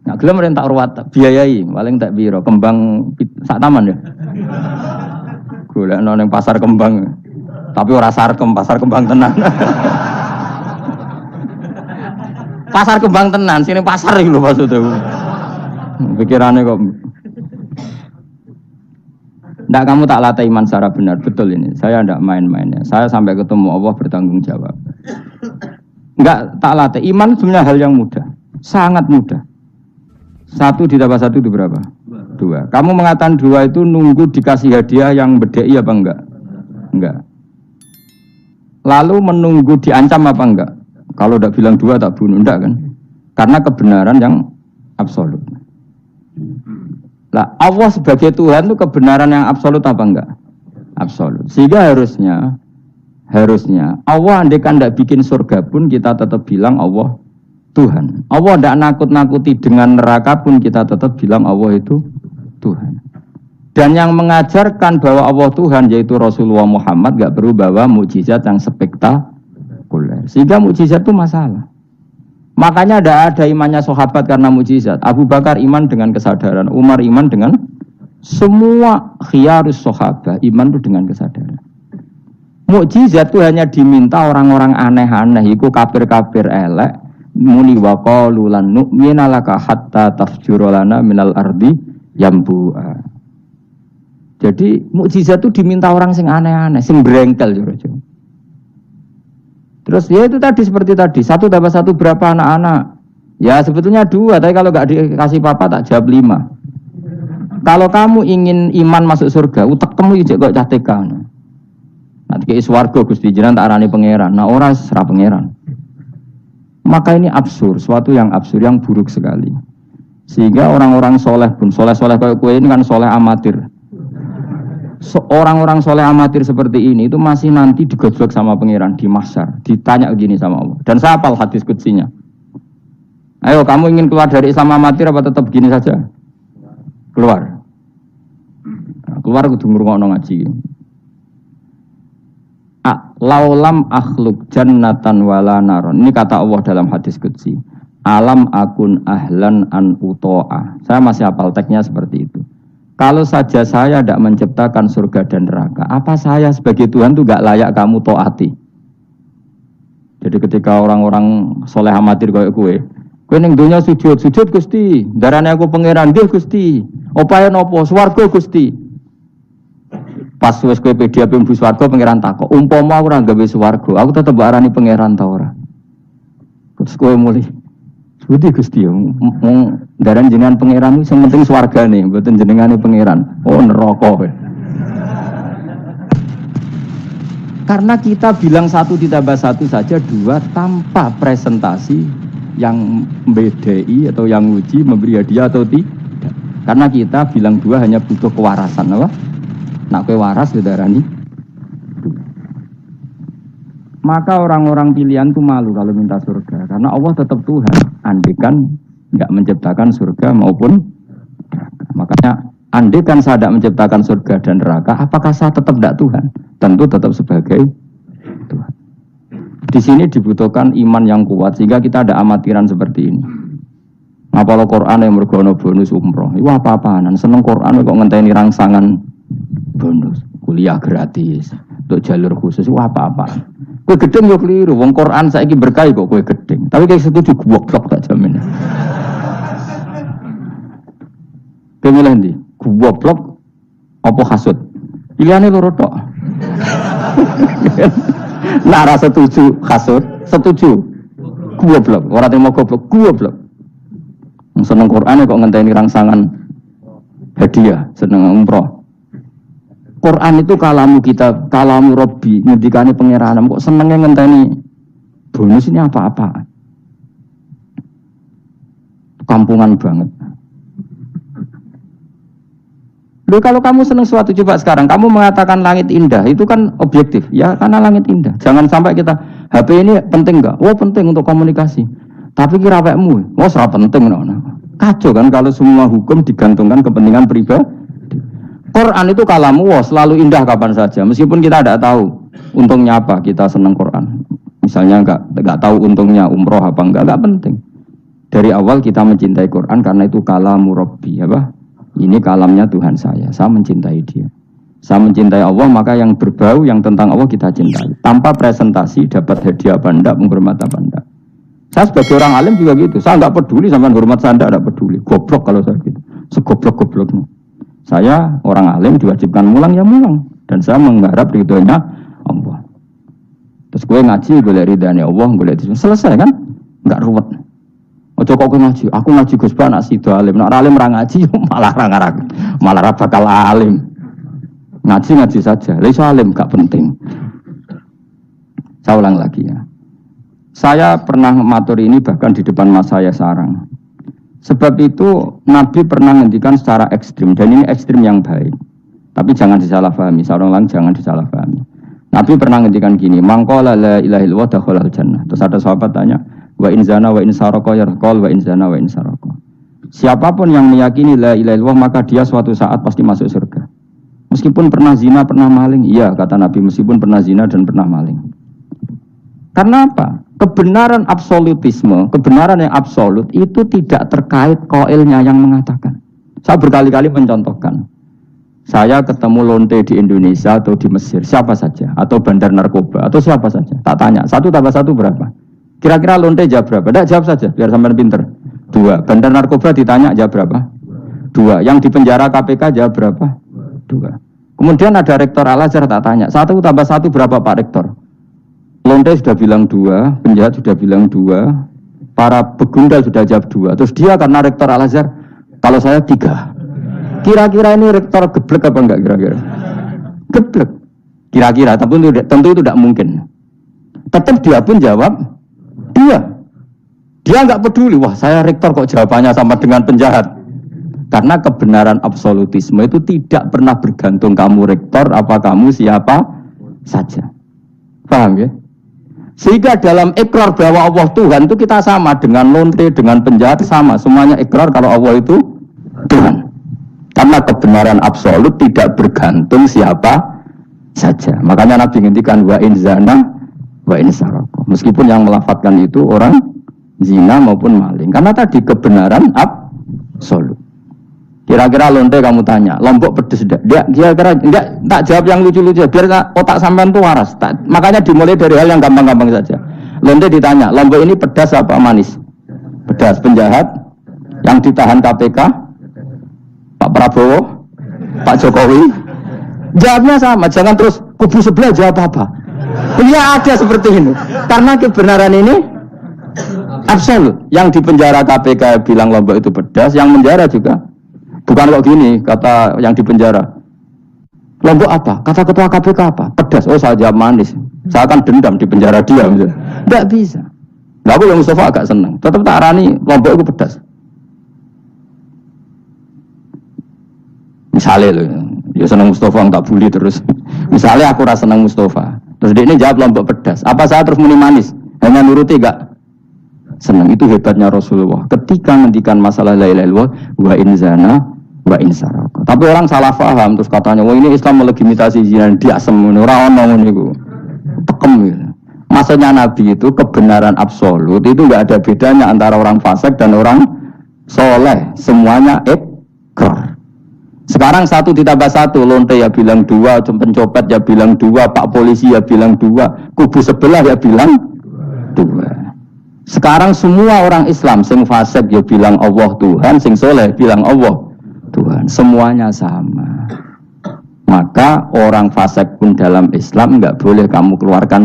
Nak gelem rentak ruwat biayai, paling tak biro kembang sak taman ya. Golekno ning pasar kembang. Tapi ora sarkem, pasar kembang tenan. Pasar kembang tenan, sini pasar iki lho maksudku. Pikirane kok ndak kamu tak latih iman secara benar, betul ini. Saya ndak main-mainnya. Saya sampai ketemu Allah bertanggung jawab. Enggak tak latih. Iman sebenarnya hal yang mudah, sangat mudah. 1 ditambah 1 itu berapa? 2. Kamu mengatakan 2 itu nunggu dikasih hadiah yang bedei apa enggak? Enggak. Lalu menunggu diancam apa enggak? Kalau udah bilang 2 tak bunuh, enggak kan? Karena kebenaran yang absolut. Lah Allah sebagai Tuhan itu kebenaran yang absolut apa enggak? Absolut. Sehingga harusnya Allah andaikan tidak bikin surga pun kita tetap bilang Allah Tuhan. Allah tidak nakut-nakuti dengan neraka pun kita tetap bilang Allah itu Tuhan. Dan yang mengajarkan bahwa Allah Tuhan yaitu Rasulullah Muhammad gak perlu bawa mukjizat yang spektakuler. Sehingga mukjizat itu masalah. Makanya ada imannya sahabat karena mukjizat. Abu Bakar iman dengan kesadaran, Umar iman dengan semua khiyarus sahabat iman itu dengan kesadaran. Mukjizat itu hanya diminta orang-orang aneh-aneh, iku kafir-kafir elek. Muni wa qalu lan nu'mina laka hatta tafjura lana minal ardi yambu'a. Jadi mukjizat itu diminta orang sing aneh-aneh, sing brengkel jero-jero. Terus ya itu tadi seperti tadi, 1 tambah 1 berapa anak-anak? Ya sebetulnya 2, tapi kalau enggak dikasih papa tak jawab 5. Kalau kamu ingin iman masuk surga, utek temu iki kok cah TK. Nanti ke swarga Gusti jenengan tak arani pangeran. Nah ora serah pangeran. Maka ini absurd, suatu yang absurd, yang buruk sekali. Sehingga orang-orang soleh pun, soleh-soleh kayak kue ini kan soleh amatir. Orang-orang soleh amatir seperti ini itu masih nanti digojlok sama pangeran di mahsyar, ditanya begini sama Allah. Dan saya hafal hadis kutsinya. Ayo kamu ingin keluar dari Islam amatir apa tetap begini saja? Keluar. Keluar kudu ngrungokno ngaji. Laulam akhluk jannatan wala naron. Ini kata Allah dalam hadis qudsi. Alam akun ahlan an uto'a. Saya masih hafal teksnya seperti itu. Kalau saja saya tidak menciptakan surga dan neraka, apa saya sebagai Tuhan itu gak layak kamu taati? Jadi ketika orang-orang soleh amatir kayak kue ning donya sujud Gusti, darane aku pangeran nggih Gusti. Opae napa? Swarga Gusti. Pas wis kowe pedi ape mlebu swarga pangeran takok, umpama aku ora gawe swarga, aku tetep arani pangeran ta ora? Terus kowe mulih. Budi Gusti yo, daran jenengan pangeran sing penting swargane, mboten jenengane pangeran. Oh neraka kowe. Karena kita bilang 1 ditambah 1 saja 2 tanpa presentasi yang membedai atau yang uji memberi hadiah atau tidak. Karena kita bilang 2 hanya butuh kewarasan, apa? Nak kowe waras didarani. Maka orang-orang pilihan itu malu kalau minta surga karena Allah tetap Tuhan. Andikan enggak menciptakan surga maupun neraka. Makanya andikan saya tidak menciptakan surga dan neraka, apakah saya tetap tidak Tuhan? Tentu tetap sebagai Tuhan. Di sini dibutuhkan iman yang kuat sehingga kita ada amatiran seperti ini. Ngapal Quran yang mergono bonus umroh. Iku apa-apaan? Seneng Quran kok ngenteni rangsangan bonus, kuliah gratis, untuk jalur khusus, wah apa-apa. Kue gedeng yo keliru, wong Quran saiki berkah kok kue gedeng. Tapi kayak setuju goblok tak jamin. Pemilih ndi? Goblok apa hasud? Pilihane loro tok. Nah, ra setuju hasud, setuju goblok. Ora terima goblok. Seneng Quran kok ngenteni rangsangan hadiah, seneng umroh. Quran itu kalamu kita, kalamu Robbi, ngendikane pangeran. Kok senengnya ngenteni bonus ini apa-apa? Kampungan banget. Loh kalau kamu seneng suatu, coba sekarang kamu mengatakan langit indah, itu kan objektif, ya karena langit indah. Jangan sampai kita HP ini penting enggak? Oh penting untuk komunikasi. Tapi kira awakmu, oh serap penting. Kacau kan kalau semua hukum digantungkan kepentingan pribadi. Quran itu kalamu selalu indah kapan saja, meskipun kita tidak tahu untungnya apa kita senang Quran. Misalnya enggak tahu untungnya umroh apa enggak penting. Dari awal kita mencintai Quran karena itu kalamu Rabbi, apa? Ini kalamnya Tuhan saya mencintai dia. Saya mencintai Allah, maka yang berbau, yang tentang Allah kita cintai. Tanpa presentasi, dapat hadiah apa enggak, menghormat apa enggak. Saya sebagai orang alim juga gitu. Saya enggak peduli sama hormat saya, enggak peduli. Goblok kalau saya gitu. Segoblok-gobloknya. Saya orang alim diwajibkan mulang, ya mulang. Dan saya mengharap ridhonya Allah. Terus gue ngaji, gue ridhanya Allah, gue lihat selesai kan? Enggak ruwet. Ojo kok ngaji, aku ngaji Gus Ba nak sida alim. Nak alim ra ngaji malah bakal alim. Ngaji saja, iso alim gak penting. Saya ulang lagi ya. Saya pernah matur ini bahkan di depan mas saya sarang. Sebab itu Nabi pernah ngendikan secara ekstrim, dan ini ekstrim yang baik. Tapi jangan disalahpahami, saya ulang jangan disalahpahami. Nabi pernah ngendikan gini, mangqala la ilaha illallah dakhalal jannah. Terus ada sahabat tanya, wa in zana wa in saraka yarqal wa in zana wa in saraka. Siapapun yang meyakini la ilaha illallah maka dia suatu saat pasti masuk surga. Meskipun pernah zina, pernah maling. Iya, kata Nabi, meskipun pernah zina dan pernah maling. Karena apa? Kebenaran absolutisme, kebenaran yang absolut itu tidak terkait qailnya yang mengatakan. Saya berkali-kali mencontohkan. Saya ketemu lonte di Indonesia atau di Mesir, siapa saja. Atau bandar narkoba, atau siapa saja. Tak tanya, 1 tambah 1 berapa? Kira-kira lonte jawab berapa? Tidak, jawab saja, biar sampai pinter. 2. Bandar narkoba ditanya, jawab berapa? 2. Yang di penjara KPK jawab berapa? 2. Kemudian ada rektor Al-Azhar tak tanya, 1 tambah 1 berapa Pak Rektor? Lonte sudah bilang 2, penjahat sudah bilang 2, para begundal sudah jawab 2. Terus dia karena rektor Al-Azhar, kalau saya 3. Kira-kira ini rektor geblek apa enggak kira-kira? Geblek. Kira-kira, tapi tentu itu tidak mungkin. Tetap dia pun jawab 2. Dia enggak peduli, wah saya rektor kok jawabannya sama dengan penjahat. Karena kebenaran absolutisme itu tidak pernah bergantung kamu rektor, apa kamu siapa saja. Paham ya? Sehingga dalam ikrar bahwa Allah Tuhan itu kita sama dengan lonte, dengan penjahat sama. Semuanya ikrar kalau Allah itu Tuhan. Karena kebenaran absolut tidak bergantung siapa saja. Makanya Nabi ngendikan wa in zana wa in saraka. Meskipun yang melafadzkan itu orang zina maupun maling. Karena tadi kebenaran absolut. Kira-kira lonte kamu tanya, Lombok pedes enggak? Dia kira-kira enggak, tak jawab yang lucu-lucu biar otak sampean tuh waras. Makanya dimulai dari hal yang gampang-gampang saja. Lonte ditanya, Lombok ini pedas apa manis? Pedas. Penjahat yang ditahan KPK, Pak Prabowo, Pak Jokowi. Jawabnya sama, jangan terus kubu sebelah jawab apa. Ya ada seperti ini. Karena kebenaran ini absolut. Yang di penjara KPK bilang Lombok itu pedas, yang menjara juga. Bukan kok gini, kata yang di penjara. Lombok apa? Kata ketua KPK apa? Pedas. Oh saya jawab manis. Saya akan dendam di penjara dia. Tidak bisa. Nah, aku yang Mustafa agak senang. Tetap tak arani Lombok itu pedas. Misalnya loh, ya senang Mustafa tak bully terus. Misalnya aku rasa senang Mustafa. Terus dia ini jawab Lombok pedas. Apa saya terus muni manis? Hanya nuruti gak? Senang. Itu hebatnya Rasulullah. Ketika ngendikan masalah la ilaha illallah wa in zana wa in saraka. Tapi orang salah paham terus katanya, "Wah, ini Islam melegitimasi zina." Dia semono ora ono ngono iku. Tekem gitu. Maksudnya Nabi itu kebenaran absolut itu enggak ada bedanya antara orang fasik dan orang soleh. Semuanya ikrar. Sekarang 1 ditambah 1, lonte ya bilang 2, pencopet ya bilang 2, Pak Polisi ya bilang 2, kubu sebelah ya bilang 2. Sekarang semua orang Islam sing fasik ya bilang Allah Tuhan, sing soleh bilang Allah Tuhan. Semuanya sama. Maka orang fasik pun dalam Islam enggak boleh kamu keluarkan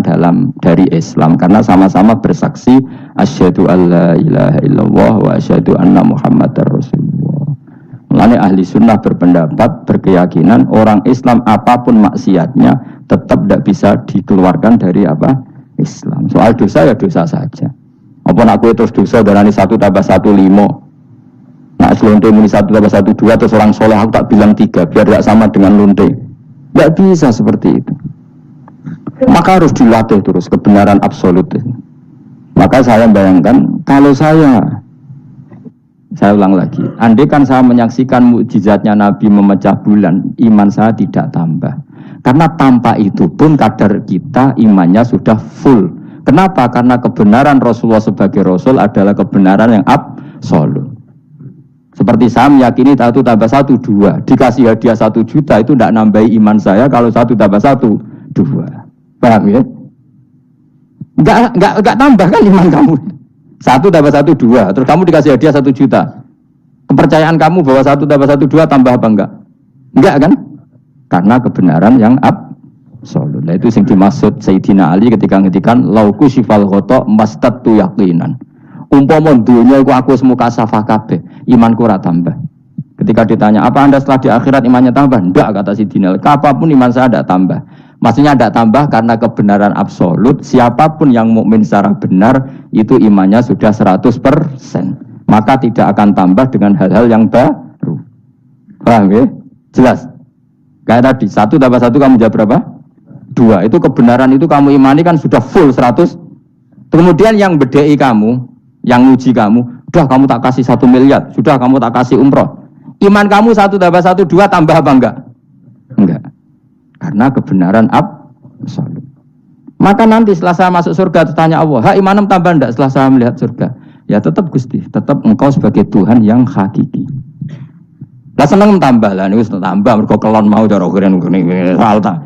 dari Islam karena sama-sama bersaksi asyhadu alla ilaha illallah wa asyhadu anna muhammadar rasulullah. Mulane ahli sunnah berpendapat, berkeyakinan orang Islam apapun maksiatnya tetap tidak bisa dikeluarkan dari Islam. Soal dosa ya dosa saja. Apa nak kowe terus dosa darani 1 tambah 1 5. Nah, lonte muni 1 tambah 1 2 terus orang soleh aku tak bilang 3 biar tidak sama dengan lonte. Tidak bisa seperti itu. Maka harus dilatih terus kebenaran absolut. Maka saya bayangkan kalau saya ulang lagi, andai kan saya menyaksikan mukjizatnya Nabi memecah bulan, iman saya tidak tambah. Karena tanpa itu pun kadar kita imannya sudah full. Kenapa? Karena kebenaran Rasulullah sebagai Rasul adalah kebenaran yang absolut. Seperti saya meyakini 1 tambah 1 2. Dikasih hadiah 1 juta itu tidak nambahi iman saya kalau 1 tambah 1 2. Paham ya? Enggak tambah kan iman kamu. 1 tambah 1 2. Terus kamu dikasih hadiah 1 juta. Kepercayaan kamu bahwa 1 tambah 1 2 tambah apa enggak? Enggak kan? Karena kebenaran yang absolut. Nah itu yang dimaksud Sayyidina Ali ketika ngetikan lauku sifal khoto mastatu yakinan. Umpama dunia aku semuka safah kabeh, imanku ora tambah. Ketika ditanya, apa Anda setelah di akhirat imannya tambah? Enggak, kata Sayyidina Ali. Apapun iman saya tidak tambah. Maksudnya tidak tambah karena kebenaran absolut. Siapapun yang mukmin secara benar itu imannya sudah 100%. Maka tidak akan tambah dengan hal-hal yang baru. Paham ya? Jelas. Kayak tadi 1 tambah 1 kamu jawab berapa? 2. Itu kebenaran itu kamu imani kan sudah full 100. Kemudian yang bedai kamu, yang uji kamu, sudah kamu tak kasih 1 miliar, sudah kamu tak kasih umroh. Iman kamu 1 tambah 1 2 tambah apa enggak? Enggak. Karena kebenaran absolut. Maka nanti setelah saya masuk surga tanya Allah, "Ha imanem tambah enggak setelah saya melihat surga?" Ya tetap Gusti, tetap engkau sebagai Tuhan yang hakiki. Lah seneng tambah lah niku tambah mergo kelon mau cara ngene soal ta.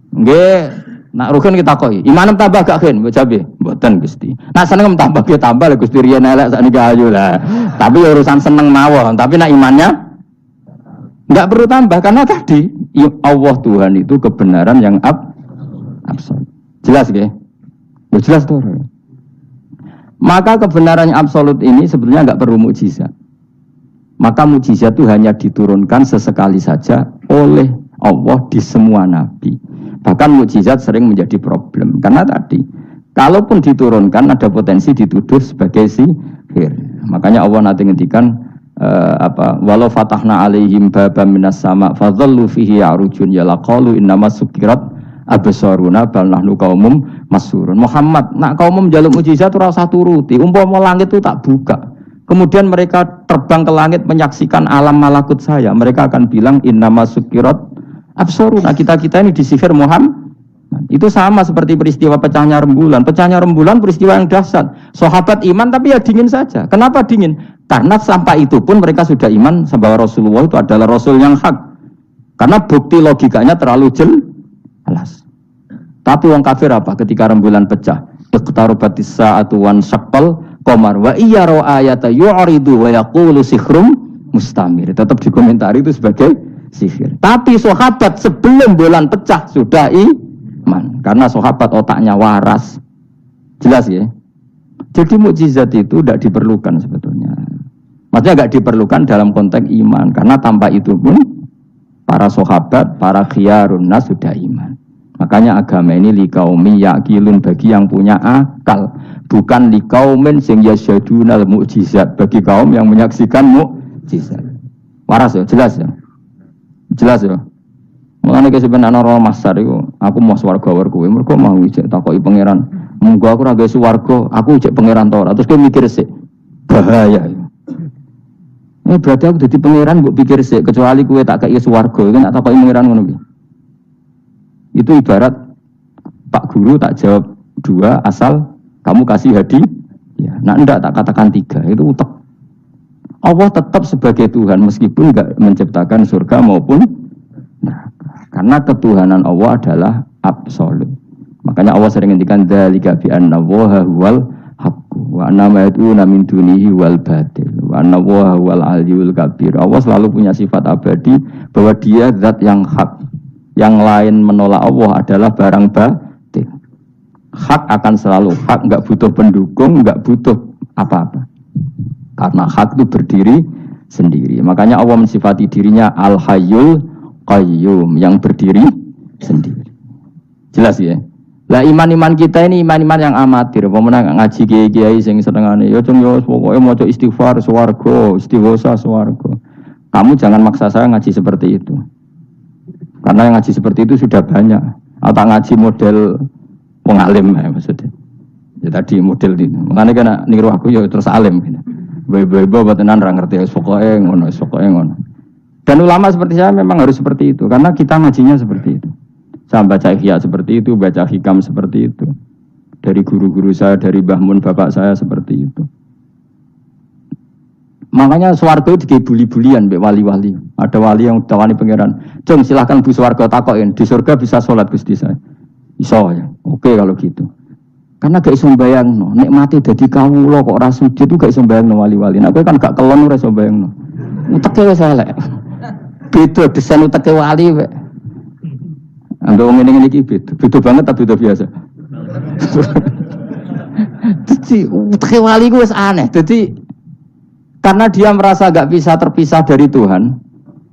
Nggih, nak rukun kita koi. Imanem tambah gak gen, mbok jabe. Mboten Gusti. Nak seneng tambah ge tambah lah Gusti riyen elek sakniki ayu lah. Tapi urusan seneng mawon, tapi nak imannya enggak perlu tambah karena tadi Allah Tuhan itu kebenaran yang absolut. Jelas nggih? Ya jelas tuh. Maka kebenaran yang absolut ini sebetulnya enggak perlu mukjizat. Maka mukjizat itu hanya diturunkan sesekali saja oleh Allah di semua nabi. Bahkan mukjizat sering menjadi problem karena tadi kalaupun diturunkan ada potensi dituduh sebagai sihir. Makanya Allah nanti ngendikan walau fatahna alaihim babam minas sama fadhallu fihi ya'rujun ya laqalu innamas sukirat absaruna bal nahnu qaumum masurun. Muhammad nak kaum njaluk mukjizat ora usah turuti. Umpama langit itu tak buka. Kemudian mereka terbang ke langit menyaksikan alam malakut saya. Mereka akan bilang innamas sukirat absaruna. Kita ini disihir Muhammad. Itu sama seperti peristiwa pecahnya rembulan. Pecahnya rembulan peristiwa yang dahsyat. Sahabat iman tapi ya dingin saja. Kenapa dingin? Karena sampai itu pun mereka sudah iman bahwa Rasulullah itu adalah Rasul yang hak. Karena bukti logikanya terlalu jelas. Tapi orang kafir apa? Ketika rembulan pecah, iqtarabatis sa'atu wan syaqqal qamar wa iyyaru ayata yu'ridu wa yaqulu sikhrum mustamir. Tetap dikomentari itu sebagai sihir. Tapi sahabat sebelum bulan pecah sudah iman. Karena sahabat otaknya waras. Jelas ya? Jadi mukjizat itu tidak diperlukan sebetulnya. Maksudnya tidak diperlukan dalam konteks iman. Karena tanpa itu pun para sahabat, para khiyarun nas sudah iman. Makanya agama ini liqaumi yaqilun bagi yang punya akal. Bukan liqaumin sing yasyadunal mukjizat bagi kaum yang menyaksikan mukjizat. Waras ya, jelas ya. Jelas ya. Mulane ke sebenarnya orang masar itu, aku mau swarga warga, mereka mau ijek takoki pangeran. Monggo aku ora gawe swarga, aku ijek pangeran ta ora. Terus kowe mikir sik. Bahaya. Berarti aku dadi pangeran mbok pikir sik, kecuali kowe tak kei swarga, kan tak takoki pangeran ngono kuwi. Itu ibarat Pak Guru tak jawab 2 asal kamu kasih hadiah. Ya, nah enggak tak katakan 3, itu utek. Allah tetap sebagai Tuhan meskipun enggak menciptakan surga maupun neraka. Karena ketuhanan Allah adalah absolut. Makanya Allah sering ngendikan dzalika bi anna Allaha huwal haqqu wa anna ma yad'una min dunihi wal batil wa anna Allaha huwal aliyyul kabir. Allah selalu punya sifat abadi bahwa Dia zat yang hak. Yang lain menolak Allah adalah barang batil. Hak akan selalu hak, enggak butuh pendukung, enggak butuh apa-apa. Karena hak itu berdiri sendiri. Makanya Allah mensifati dirinya Al-Hayyul Qayyum, yang berdiri sendiri. Jelas ya? Lah iman-iman kita ini iman-iman yang amatir. Pemenang ngaji kiai-kiai sing senengane ya cung yo pokoke maca istighfar swarga, istighosa swarga. Kamu jangan maksa saya ngaji seperti itu. Karena yang ngaji seperti itu sudah banyak. Atau ngaji model pengalim ya maksudnya. Ya tadi model ini. Makanya kena niru aku ya terus alim. Bebo batenan ra ngerti pokoke ngono, pokoke ngono. Dan ulama seperti saya memang harus seperti itu karena kita ngajinya seperti itu. Saya baca ihya seperti itu, baca hikam seperti itu. dari guru-guru saya, dari Mbah Mun bapak saya seperti itu. Makanya swarga itu dibuli-bulian mbek wali-wali. Ada wali yang tawani pangeran, "Jom silahkan bu swarga takokin, di surga bisa sholat Gusti saya." Iso ya. Oke kalau gitu. Karena gak iso mbayangno, nek mati dadi kawula kok ora sujud itu gak iso mbayangno wali-wali. Nek kan gak kelon ora iso mbayangno. Uteke wis elek. Beda desain uteke wali wek. Anggo ngene-ngene iki beda banget ta beda biasa. Jadi uteke wali ku wis aneh. Jadi karena dia merasa gak bisa terpisah dari Tuhan,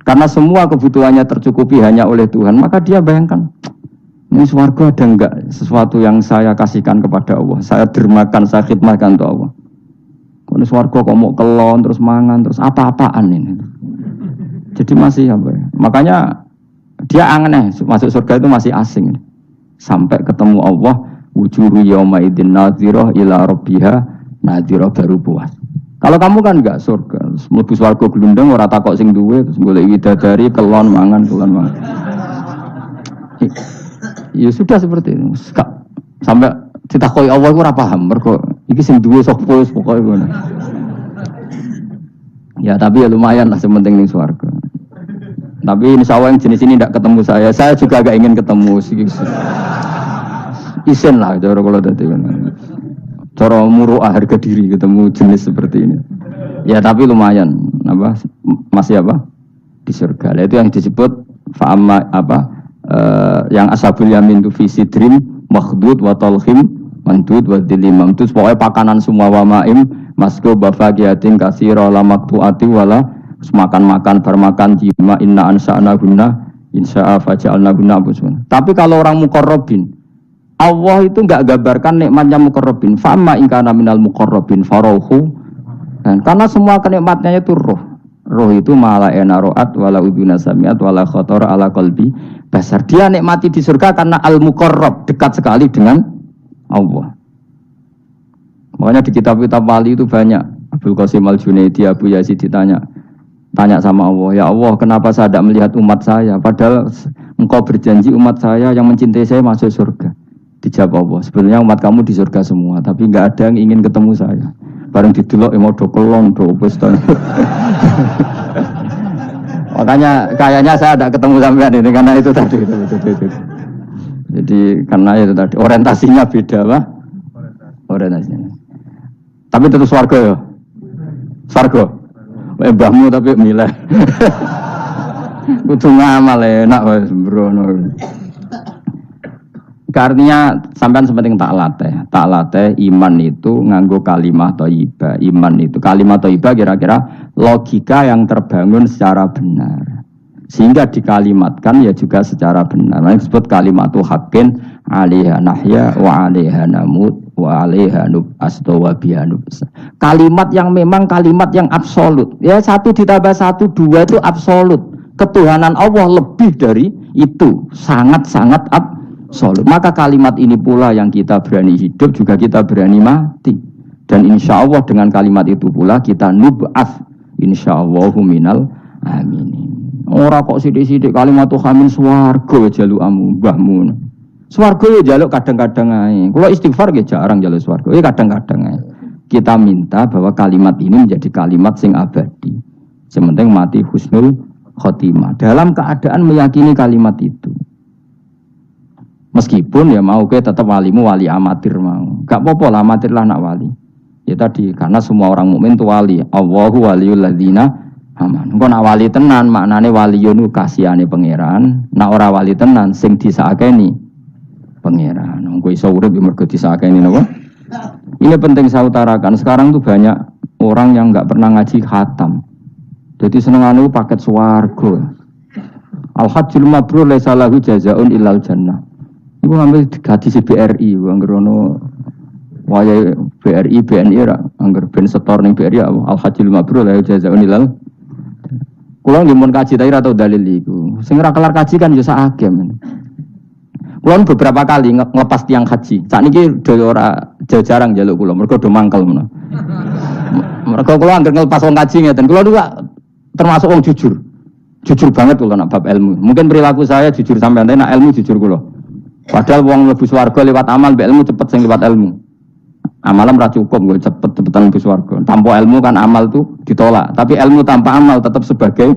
karena semua kebutuhannya tercukupi hanya oleh Tuhan, maka dia bayangkan, ini swarga ada enggak sesuatu yang saya kasihkan kepada Allah, saya dermakan, saya khidmatkan untuk Allah. Ini swarga kok mau kelon, terus mangan, terus apa-apaan ini. Jadi masih apa ya? Makanya dia aneh, masuk surga itu masih asing. Sampai ketemu Allah, wujuhu yawma idzin nadhirah ila rabbiha nadhirah, baru puas. Kalau kamu kan enggak surga, mlebu swarga glundeng ora takok sing duwe, terus golek widadari, kelon mangan. Ya sudah seperti itu. Sampai ditakoki Allah iku ora paham, mergo iki sing duwe sapa wis pokoke ngono. Ya tapi ya lumayan lah, sementing ning swarga. Tapi insyaallah yang jenis ini tidak ketemu saya juga agak ingin ketemu. Isen lah cara kula dadi ngono. Cara muru'ah harga diri ketemu jenis seperti ini. Ya tapi lumayan apa masih apa di surga. Nah, itu yang disebut fa'amma apa yang ashabul yamin tu fi sidrin makhdud wa talhim mandud wa dilimam. Itu pokoknya pakanan semua wa ma'im masku bafaqiyatin katsira la maqtu'ati wala makan-makan bermakan jima inna ansa'na guna insya'a faja'alna guna. Tapi kalau orang muqarrabin, Allah itu enggak gambarkan nikmatnya muqarrabin. Fa'amma in kana minal muqarrabin farauhu. Karena semua kenikmatnya itu roh. Roh itu mala enaroat wala uduna samiat wala khatara ala qalbi basar. Dia nikmati di surga karena al-muqarrab, dekat sekali dengan Allah. Makanya di kitab-kitab wali itu banyak. Abdul Qasim Al-Junaidi, Abu Yazid tanya sama Allah, "Ya Allah, kenapa saya tidak melihat umat saya? Padahal engkau berjanji umat saya yang mencintai saya masuk surga." Dijawab Allah, "Sebenarnya umat kamu di surga semua, tapi enggak ada yang ingin ketemu saya." Bareng didelok mau do kelon do wis. Makanya kayaknya saya tidak ketemu sampean ini karena itu tadi. Jadi karena itu tadi orientasinya beda, Pak. Orientasinya. Tapi tetap swarga ya. Swarga. Mbahmu tapi milih. Kudu ngamal enak wis mbrono. Artinya sampean sepenting tak latih iman itu nganggo kalimat thayyibah. Iman itu kalimat thayyibah kira-kira logika yang terbangun secara benar sehingga dikalimatkan ya juga secara benar. Nah, disebut kalimatu haqqin 'alaiha nahya wa 'alaiha namut wa 'alaiha nub'astu wa biha nub'as. Kalimat yang memang kalimat yang absolut. Ya 1 ditambah 1 2 itu absolut. Ketuhanan Allah lebih dari itu, sangat-sangat absolut. Maka kalimat ini pula yang kita berani hidup, juga kita berani mati. Dan insya Allah dengan kalimat itu pula kita nub'af insyaallahu minal aminin. Ora kok sidik-sidik kalimat hamin swarga jaluk mbahmu. Swarga ya jaluk kadang-kadang ae. Kula istighfar ya jarang jaluk swarga. Ya kadang-kadang ae. Kita minta bahwa kalimat ini menjadi kalimat sing abadi. Sementing mati husnul khotimah. Dalam keadaan meyakini kalimat itu. Meskipun ya mau ke tetap walimu wali amatir mau. Gak apa-apa lah amatir lah nak wali. Ya tadi karena semua orang mukmin itu wali. Allahu waliyul ladzina aman. Engko nak wali tenan maknane waliyun kasihane pangeran. Nak ora wali tenan sing disakeni pangeran. Engko iso urip mergo disakeni napa? Ini penting saya utarakan. Sekarang tuh banyak orang yang enggak pernah ngaji khatam. Jadi senengane paket swarga. Al-hajjul mabrur laisa lahu jazaa'un illal jannah. Iku ngambil gaji si BRI, anggerono waya BRI, BNI ra, angger ben setor ning BRI al-hajjul mabrur la jazaa'un ilal. Kula nggih mun kaji ta ora tau dalil iku. Sing ora kelar kaji kan yo sak agem. Kula beberapa kali ngelepas tiang haji. Sakniki do ora jarang njaluk kula, mergo do mangkel menawa. Mergo kula anggere ngelepas wong kaji ngeten. Kula niku termasuk wong jujur. Jujur banget kula nak bab ilmu. Mungkin perilaku saya jujur sampean, tapi nak ilmu jujur kula. Padahal wong mlebu swarga lewat amal, mbek ilmu cepet sing lewat ilmu. Amalan ora cukup gue cepet-cepetan mlebu swarga. Tanpa ilmu kan amal tuh ditolak, tapi ilmu tanpa amal tetap sebagai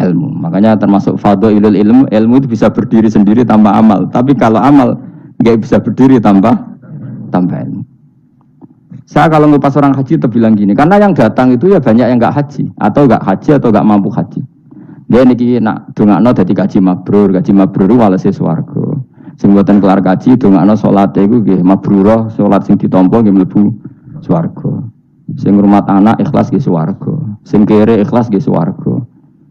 ilmu. Makanya termasuk fadhailul ilmu itu bisa berdiri sendiri tanpa amal. Tapi kalau amal nggak bisa berdiri tanpa ilmu. Saya kalau ngupas orang haji itu bilang gini, karena yang datang itu ya banyak yang nggak haji atau nggak mampu haji. Dia niki nak dongakno dadi kaji mabrur walese swarga. Sing mboten kelar kaji dongakno salate iku nggih mabrurah, salat sing ditampa nggih mlebu swarga. Sing ngrumat anak ikhlas nggih swarga. Sing kere ikhlas nggih swarga.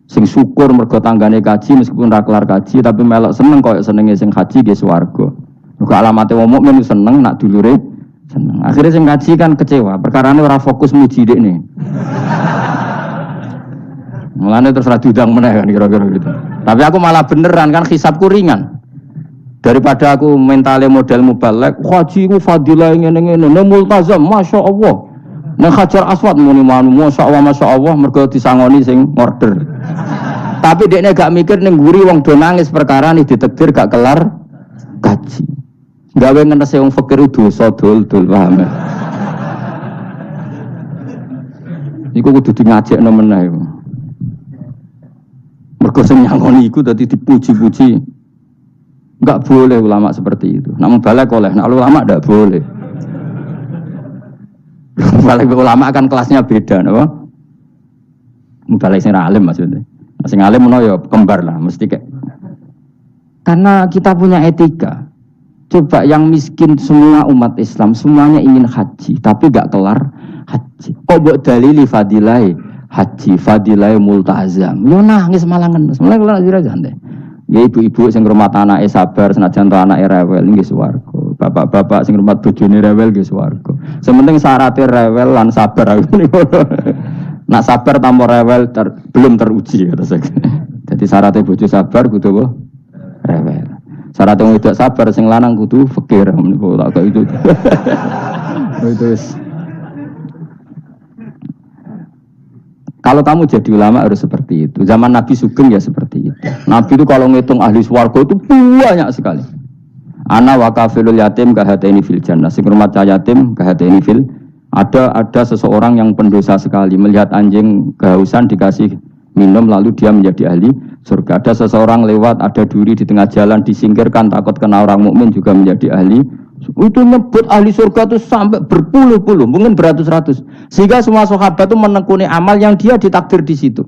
Sing syukur mergo tanggane kaji meskipun ra kelar kaji tapi melok seneng koyo senenge sing haji nggih swarga. Muga alamate wong mukmin seneng nak dulure seneng. Akhirnya sing kaji kan kecewa, perkarane ora fokus muji dekne. Mulane terus ra diundang meneh kan kira-kira gitu. Tapi aku malah beneran kan hisabku ringan. Daripada aku mentale model mubalek, haji ku fadilah ngene-ngene, multazam, masyaallah. Nang Hajar Aswad muni manu, masyaallah mergo disangoni sing order. Tapi dekne gak mikir ning nguri wong do nangis perkara nih ditakdir gak kelar kaji. Gawe ngenese wong fakir dosa dol-dol paham. Iku kudu ngajekno meneh. Mergo sing nyangoni iku dadi dipuji-puji. Enggak boleh ulama seperti itu. Namun balik oleh, nah ulama enggak boleh. Balik ulama kan kelasnya beda, no? Balik sing alim maksudnya. Sing alim menawa ya kembar lah, mesti kayak. Karena kita punya etika. Coba yang miskin semua umat Islam semuanya ingin haji, tapi enggak kelar haji. Kok mbok dalili fadilai haji, fadilai multazam. Yo nangis malah ngenes. Mulai kelar dira santai. Ya ibu-ibu sing ngrumat anake sabar senajan to anake rewel nggih swarga. Bapak-bapak sing ngrumat bojone rewel nggih swarga. Sementing syaratnya rewel lan sabar. Nak sabar tanpa rewel belum teruji kata saya. Jadi syaratnya bojo sabar kudu apa? Rewel. Syaratnya wong wedok sabar sing lanang kudu fakir menika tak itu. Itu. Kalau kamu jadi ulama harus seperti itu. Zaman Nabi Sugeng ya seperti itu. Nabi itu kalau ngitung ahli swarga itu banyak sekali. Ana wa kafilul yatim kahataini fil jannah. Sing rumah yatim kahataini fil. Ada seseorang yang pendosa sekali melihat anjing kehausan dikasih minum lalu dia menjadi ahli surga. Ada seseorang lewat ada duri di tengah jalan disingkirkan takut kena orang mukmin juga menjadi ahli. Itu nyebut ahli surga itu sampai berpuluh-puluh, mungkin beratus-ratus. Sehingga semua sahabat itu menekuni amal yang dia ditakdir di situ.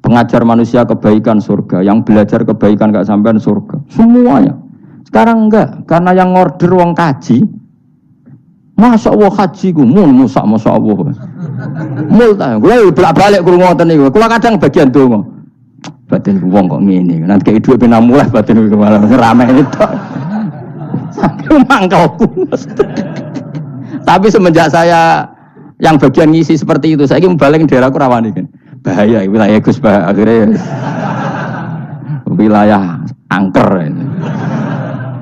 Pengajar manusia kebaikan surga, yang belajar kebaikan gak sampean surga. Semuanya. Sekarang enggak, karena yang order wong kaji. Masya Allah haji ku, masya Allah. Multa, gue bolak-balik kurang ngoten niku. Kula kadang bagian donga. Batin wong kok ngene. Nanti kayak duit pina mulai batin ku malah rame itu. Mangkalku. Tapi semenjak saya yang bagian ngisi seperti itu, saya ingin balik daerahku rawani kan. Bahaya wilayah Gus bah akhirnya wilayah angker ini.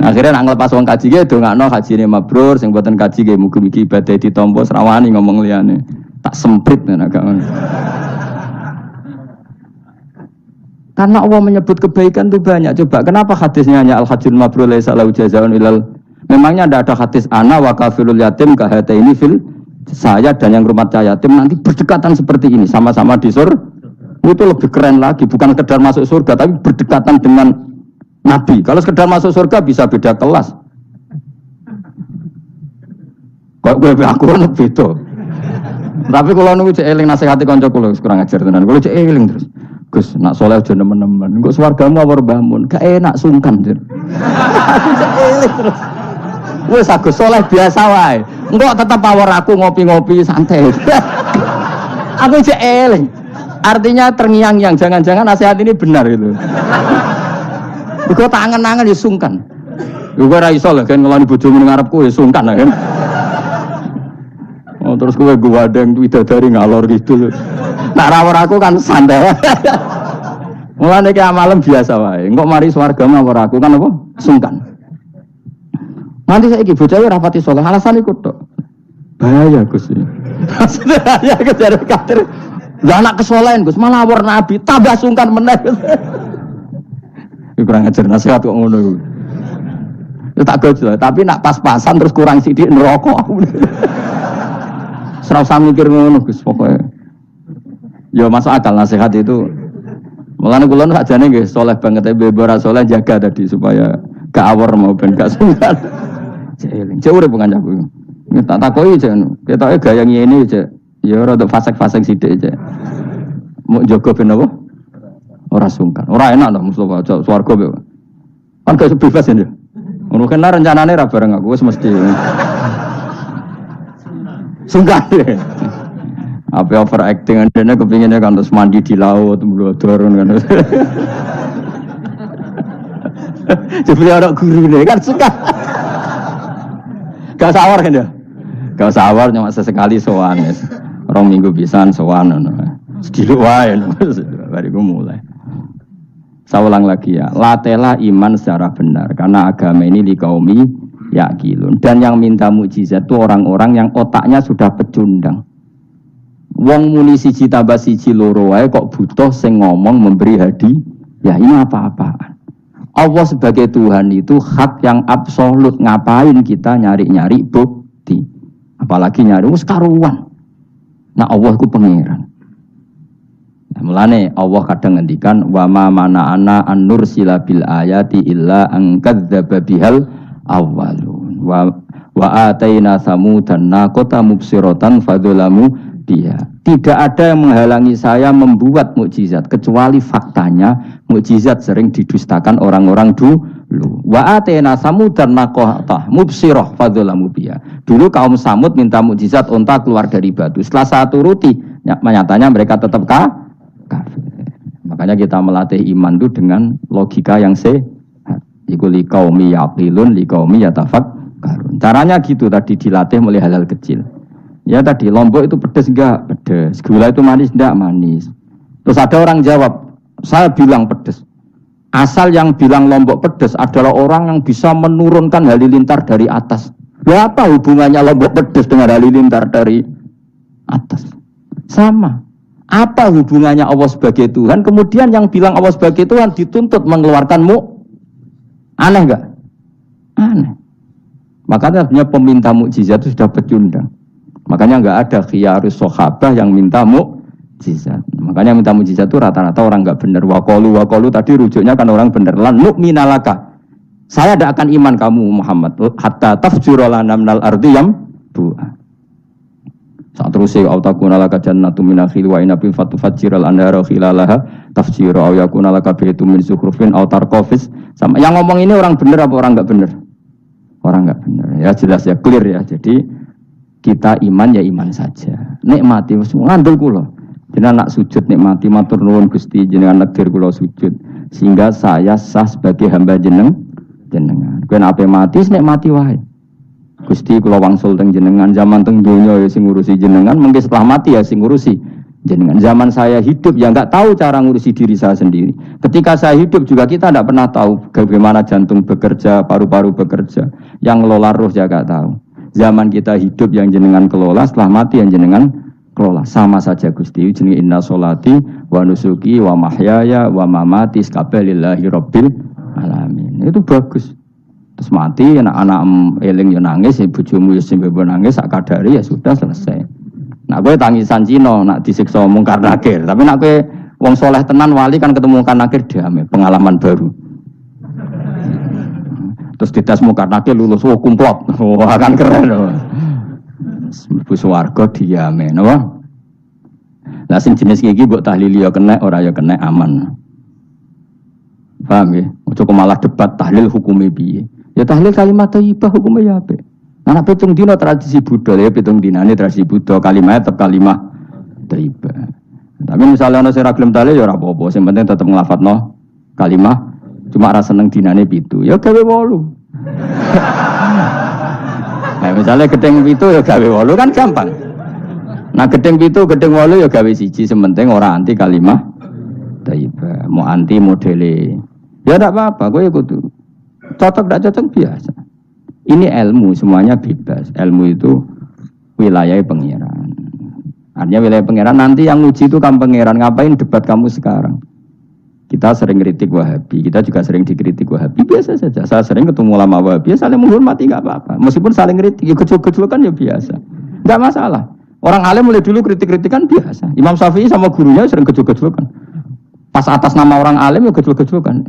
Akhirnya nak ngelepas wong kaji ge dongakno hajine mabrur sing mboten kaji ge mugi-mugi ibadah ditampa srawani ngomong liyane. Tak semprit nek gak ngono. Karena Allah menyebut kebaikan itu banyak. Coba kenapa hadisnya hanya al-hajjul mabrur laisa lahu jazaa'un ilal. Memangnya tidak ada hadis ana wa kafilul yatim kahataini fil. Saya dan yang rumah yatim nanti berdekatan seperti ini sama-sama di surga. Itu lebih keren lagi, bukan sekedar masuk surga tapi berdekatan dengan Nabi. Kalau sekedar masuk surga bisa beda kelas. Kok gue aku lebih beda. Tapi kalau nunggu cek eling nasihati kanca kula kurang ajar tenan. Kalau cek eling terus Gus, nak soleh aja nemen-nemen. Engko swargamu apa bangun? Gak enak sungkan, Dir. Aku cek eling terus. Wes Agus soleh biasa wae. Engko tetep power aku ngopi-ngopi santai. Aku cek eling. Artinya terngiang-ngiang, jangan-jangan nasihat ini benar itu. Engko tangan-tangan ya sungkan. Yo ora iso lho kan ngeloni bojomu ning ngarepku ya sungkan kan. Oh terus gue wadeng widadari ngalor gitu. Nak rawor aku kan santai. Mulane ki amalem biasa wae. Engko mari swarga mawar aku kan apa? Sungkan. Nanti saiki bocah ora rapati saleh, alasan iku tok. Bahaya Gus. Ya kejar kader. Lah anak kesolehan Gus, malah war nabi tambah sungkan meneh. Kurang ajar nasihat kok ngono. Tak gojo, tapi nak pas-pasan terus kurang sithik neraka aku. Serau usah mikir ngono Gus pokoke. Ya masuk akal nasihat itu. Mulane kula sakjane nggih saleh banget bebo ora saleh jaga tadi supaya gak awor mau ben gak sungkan. Cek urip kancaku. Tak takoki cek ketoke gaya ngene cek. Ya rada fasek-fasek sithik cek. Mau jaga ben apa? Ora sungkan. Ora enak lho Mustofa cek swarga kok. Kan gak bebas ya. Ngono kan rencanane ra bareng aku wis mesti. Sungkan. Apa overacting andene kepinginnya kan terus mandi di laut, blodor kan. Jebule ana gurune kan suka. Gak sawar kan ya? Gak sawar cuma sesekali sowan wis. 2 minggu pisan sowan ngono. Sediluk wae bariku mulai. Saya ulang lagi ya, latela iman secara benar karena agama ini liqaumi yaqilun. Dan yang minta mukjizat itu orang-orang yang otaknya sudah pecundang. Wong muni siji tambah siji loro wae kok butuh sing ngomong memberi hadiah. Ya ini apa-apaan. Allah sebagai Tuhan itu hak yang absolut. Ngapain kita nyari-nyari bukti? Apalagi nyari wis karuan. Nah Allah itu pangeran. Nah, mulane Allah kadang ngendikan wa ma mana'ana an nursila bil ayati illa an kadzdzaba bihal awwalun wa ataina samudan naqata mubsiratan fadzalamu biha. Tidak ada yang menghalangi saya membuat mukjizat kecuali faktanya mukjizat sering didustakan orang-orang dulu. Wa ataina samudan naqata mubsirah fadzalamu biha. Dulu kaum Samud minta mukjizat unta keluar dari batu. Setelah saya turuti, nyatanya mereka tetap kafir. Makanya kita melatih iman itu dengan logika yang sehat. Iku liqaumi yaqilun liqaumi yatafakkarun. Caranya gitu tadi dilatih mulai hal-hal kecil. Ya tadi lombok itu pedes enggak? Pedes. Gula itu manis enggak? Manis. Terus ada orang jawab, saya bilang pedes. Asal yang bilang lombok pedes adalah orang yang bisa menurunkan halilintar dari atas. Ya apa hubungannya lombok pedes dengan halilintar dari atas? Sama. Apa hubungannya Allah sebagai Tuhan? Kemudian yang bilang Allah sebagai Tuhan dituntut mengeluarkanmu. Aneh enggak? Aneh. Makanya sebenarnya peminta mukjizat itu sudah pecundang. Makanya enggak ada khiyarus sahabah yang minta mukjizat. Makanya minta mukjizat itu rata-rata orang enggak benar. Waqalu tadi rujuknya kan orang benar. Lan nu'minalaka. Saya tidak akan iman kamu Muhammad hatta tafjura lana minal ardi yambu'a. Saat terusé autakuna laka jannatu min nakhil wa inabin fatufajjiral anhara khilalaha tafjira aw yakuna laka baytun min zukhrufin aw tarqafis. Sama yang ngomong ini orang benar apa orang enggak benar? Orang enggak benar. Ya jelas ya, clear ya. Jadi kita iman ya iman saja. Nikmati wis ngandel kula. Jenengan nak sujud nikmati matur nuwun Gusti jenengan negir kula sujud sehingga saya sah sebagai hamba jenengan. Kowe nek ape mati nikmati wae. Gusti kula wangsul teng jenengan zaman teng donya ya sing ngurusi jenengan, mungkin setelah mati ya sing ngurusi jenengan. Zaman saya hidup ya enggak tahu cara ngurusi diri saya sendiri. Ketika saya hidup juga kita enggak pernah tahu bagaimana jantung bekerja, paru-paru bekerja. Yang ngelola roh ya enggak tahu. Zaman kita hidup yang jenengan kelola, setelah mati yang jenengan kelola. Sama saja Gusti, jenenge inna sholati wa nusuki wa mahyaya wa mamati lillahi rabbil alamin. Itu bagus. Terus mati, anak-anak eling yo nangis, bojomu yo sing nangis, sak kadari ya sudah selesai. Nak kowe tangisan Cina, nak disiksa mungkar nakir. Tapi nak kowe wong soleh tenan wali kan ketemu mungkar nakir damai, pengalaman baru. Terus dites mungkar nakir lulus, kumplot, wah kan keren. Mlebu swarga diame, napa? Lah sing jenis iki mbok tahlili yo kena, ora yo kena aman. Paham ya? Ojo malah debat tahlil hukume piye. Ya tahlil kalimat thayyibah hukumnya ya apik. Anak pitung dina tradisi Buddha ya pitung dinane tradisi Buddha kalimat tetap kalimat thayyibah. Tapi misalnya ana sing ra gelem tahlil ya ora apa-apa, sing penting tetep nglafadzno kalimat cuma ra seneng dinane 7. Ya gawe 8. Nah, misalnya gedeng 7 ya gawe 8 kan gampang. Nah gedeng 7 gedeng 8 ya gawe 1, sing penting ora anti kalimat thayyibah, mau anti modele. Ya enggak apa-apa, kowe kudu cocok tidak cocok biasa. Ini ilmu semuanya bebas. Ilmu itu wilayah pangeran. Artinya wilayah pangeran nanti yang uji itu kan pangeran. Ngapain debat kamu sekarang? Kita sering kritik Wahabi, kita juga sering dikritik Wahabi, biasa saja. Saya sering ketemu ulama Wahabi, saling menghormati nggak apa-apa. Meskipun saling kritik, ya gejol-gejol kan ya biasa, nggak masalah. Orang alim mulai dulu kritik-kritikan biasa. Imam Syafi'i sama gurunya sering gejol-gejol kan. Pas atas nama orang alim ya gejol-gejol kan.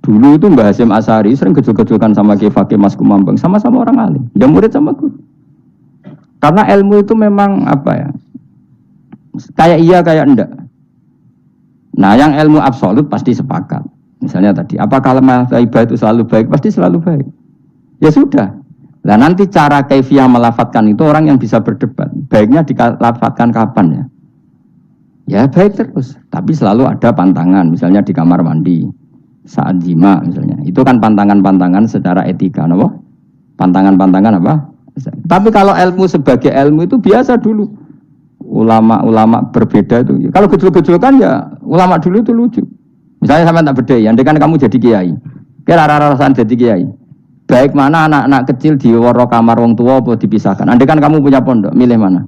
Dulu itu Mbah Hasyim Asy'ari sering gejol-gejolkan sama Ki Fakih Mas Kumambang, sama-sama orang alim, ya murid sama guru. Karena ilmu itu memang apa ya? Kayak iya kayak enggak. Nah, yang ilmu absolut pasti sepakat. Misalnya tadi, apakah lemah taibah itu selalu baik? Pasti selalu baik. Ya sudah. Nah, nanti cara kaifiyah melafatkan itu orang yang bisa berdebat. Baiknya dilafatkan kapan ya? Ya baik terus. Tapi selalu ada pantangan. Misalnya di kamar mandi, saat jima misalnya. Itu kan pantangan-pantangan secara etika. Apa? Pantangan-pantangan apa? Tapi kalau ilmu sebagai ilmu itu biasa dulu. Ulama-ulama berbeda itu. Kalau gejol-gejol kan ya ulama dulu itu lucu. Misalnya sama tak beda, andai kan kamu jadi kiai, kira rasa-rasaan jadi kiai. Baik mana anak-anak kecil di waro kamar wong tua apa dipisahkan. Andai kan kamu punya pondok, milih mana?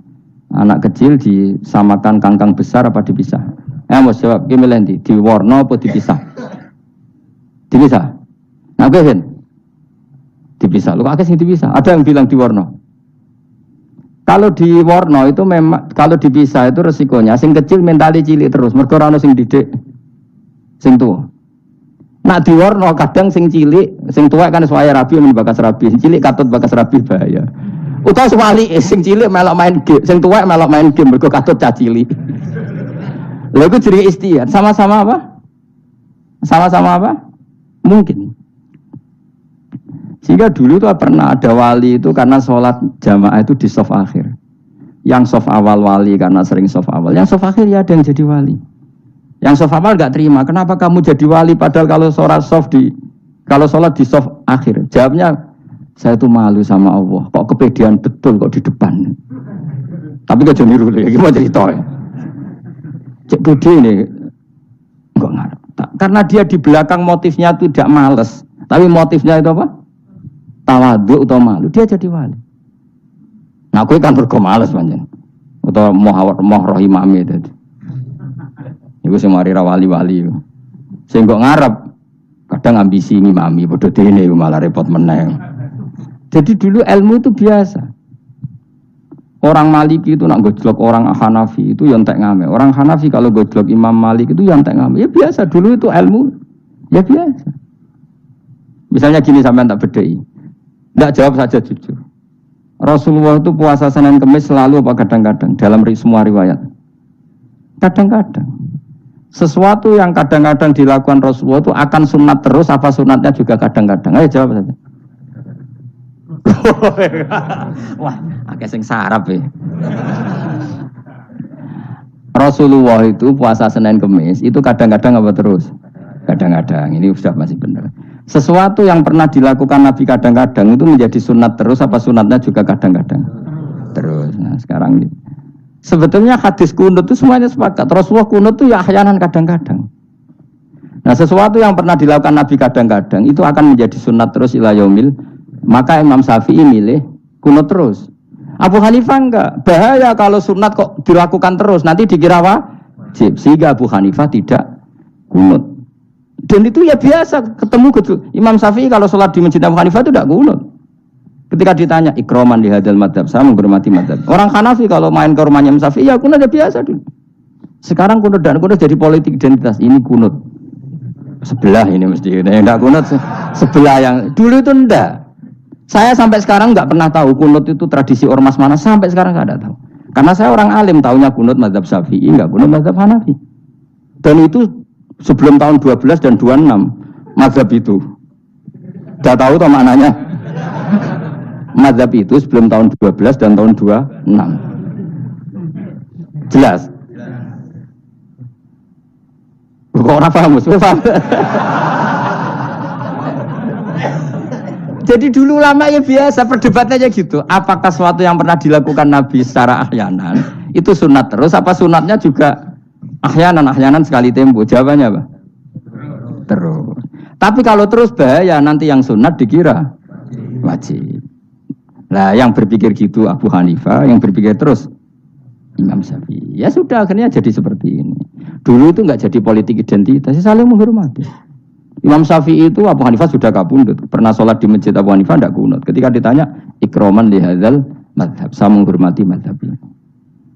Anak kecil disamakan kangkang besar apa dipisah? Mau jawab, milih nanti di warno apa dipisah? Dipisah. Nah, Hen, dipisah. Lu kakek sih dipisah. Ada yang bilang di warno. Kalau di warna itu memang kalau dipisah itu resikonya sing kecil mentali cilik terus mergo ora ono sing didik sing tuwa. Nak di warna kadang sing cilik, sing tuwa kan suwaya rabi men bakas rabi, sing cilik katut bakas rabi bahaya. Utawa sebalike sing cilik melok main game, sing tuwa melok main game mergo katut cah cilik. Lha iku jenenge istiad, sama-sama apa? Sama-sama apa? Mungkin. Sehingga dulu tuh pernah ada wali itu karena sholat jamaah itu di sof akhir. Yang sof awal wali karena sering sof awal. Yang sof akhir ya ada yang jadi wali. Yang sof awal nggak terima. Kenapa kamu jadi wali padahal kalau sholat di sof akhir? Jawabnya saya tuh malu sama Allah. Kok kepedean betul kok di depan. Tapi gak jadi niru ya. Gimana cerita ya? Cek pede ini enggak ngarep. Karena dia di belakang motifnya itu tidak males. Tapi motifnya itu apa? Tawaduk atau malu, dia jadi wali. Nah, aku kan mergo males panjen. Atau moh rohimami itu. Iku sing mari ra wali-wali. Sing kok ngarep kadang ambisi ngimami padha dene malah repot meneh. Jadi dulu ilmu itu biasa. Orang Maliki itu nak gojlok orang Hanafi itu yang entek ngame. Orang Hanafi kalau gojlok Imam Malik itu yang entek ngame. Ya biasa, dulu itu ilmu. Ya biasa. Misalnya gini sampean tak bedhei. Tidak jawab saja jujur. Rasulullah itu puasa Senin Kemis selalu apa kadang-kadang dalam semua riwayat. Kadang-kadang. Sesuatu yang kadang-kadang dilakukan Rasulullah itu akan sunat terus apa sunatnya juga kadang-kadang. Ayo jawab saja. Wah, agak sing sarap ya. Rasulullah itu puasa Senin Kemis itu kadang-kadang apa terus? Kadang-kadang. Ini sudah masih benar. Sesuatu yang pernah dilakukan Nabi kadang-kadang itu menjadi sunat terus apa sunatnya juga kadang-kadang terus. Nah sekarang ini sebetulnya hadis kunut itu semuanya sepakat. Rasulullah kunut itu ya ahyanan kadang-kadang. Nah sesuatu yang pernah dilakukan Nabi kadang-kadang itu akan menjadi sunat terus ila yaumil. Maka Imam Syafi'i milih kunut terus. Abu Hanifah enggak. Bahaya kalau sunat kok dilakukan terus nanti dikira wajib. Sehingga Abu Hanifah tidak kunut. Dan itu ya biasa ketemu gitu. Imam Syafi'i kalau sholat di Masjid Abu Hanifah itu tidak kunut. Ketika ditanya ikroman di hadal madhab, saya menghormati madhab. Orang Hanafi kalau main ke rumahnya Imam Syafi'i ya kunut ya biasa dulu. Sekarang kunut dan kunut jadi politik identitas. Ini kunut sebelah ini mesti. Enggak kunut sebelah yang dulu itu enggak. Saya sampai sekarang enggak pernah tahu kunut itu tradisi ormas mana. Sampai sekarang enggak ada tahu. Karena saya orang alim tahunya kunut madhab Syafi'i enggak kunut madhab Hanafi. Dan itu sebelum tahun 12 dan 26 mazhab itu udah tahu toh maknanya mazhab itu sebelum tahun 12 dan tahun 26 jelas kok orang paham jadi dulu lama ya biasa perdebatannya gitu apakah sesuatu yang pernah dilakukan Nabi secara ahyanan itu sunat terus apa sunatnya juga ahyanan sekali tempo. Jawabannya apa? Terus. Tapi kalau terus bahaya nanti yang sunat dikira wajib. Nah, yang berpikir gitu Abu Hanifah, yang berpikir terus Imam Syafi'i. Ya sudah akhirnya jadi seperti ini. Dulu itu nggak jadi politik identitas, saling menghormati. Imam Syafi'i itu Abu Hanifah sudah kabundut, pernah sholat di masjid Abu Hanifah tidak kunut. Ketika ditanya ikroman lihadzal madhab, saya menghormati madhab ini.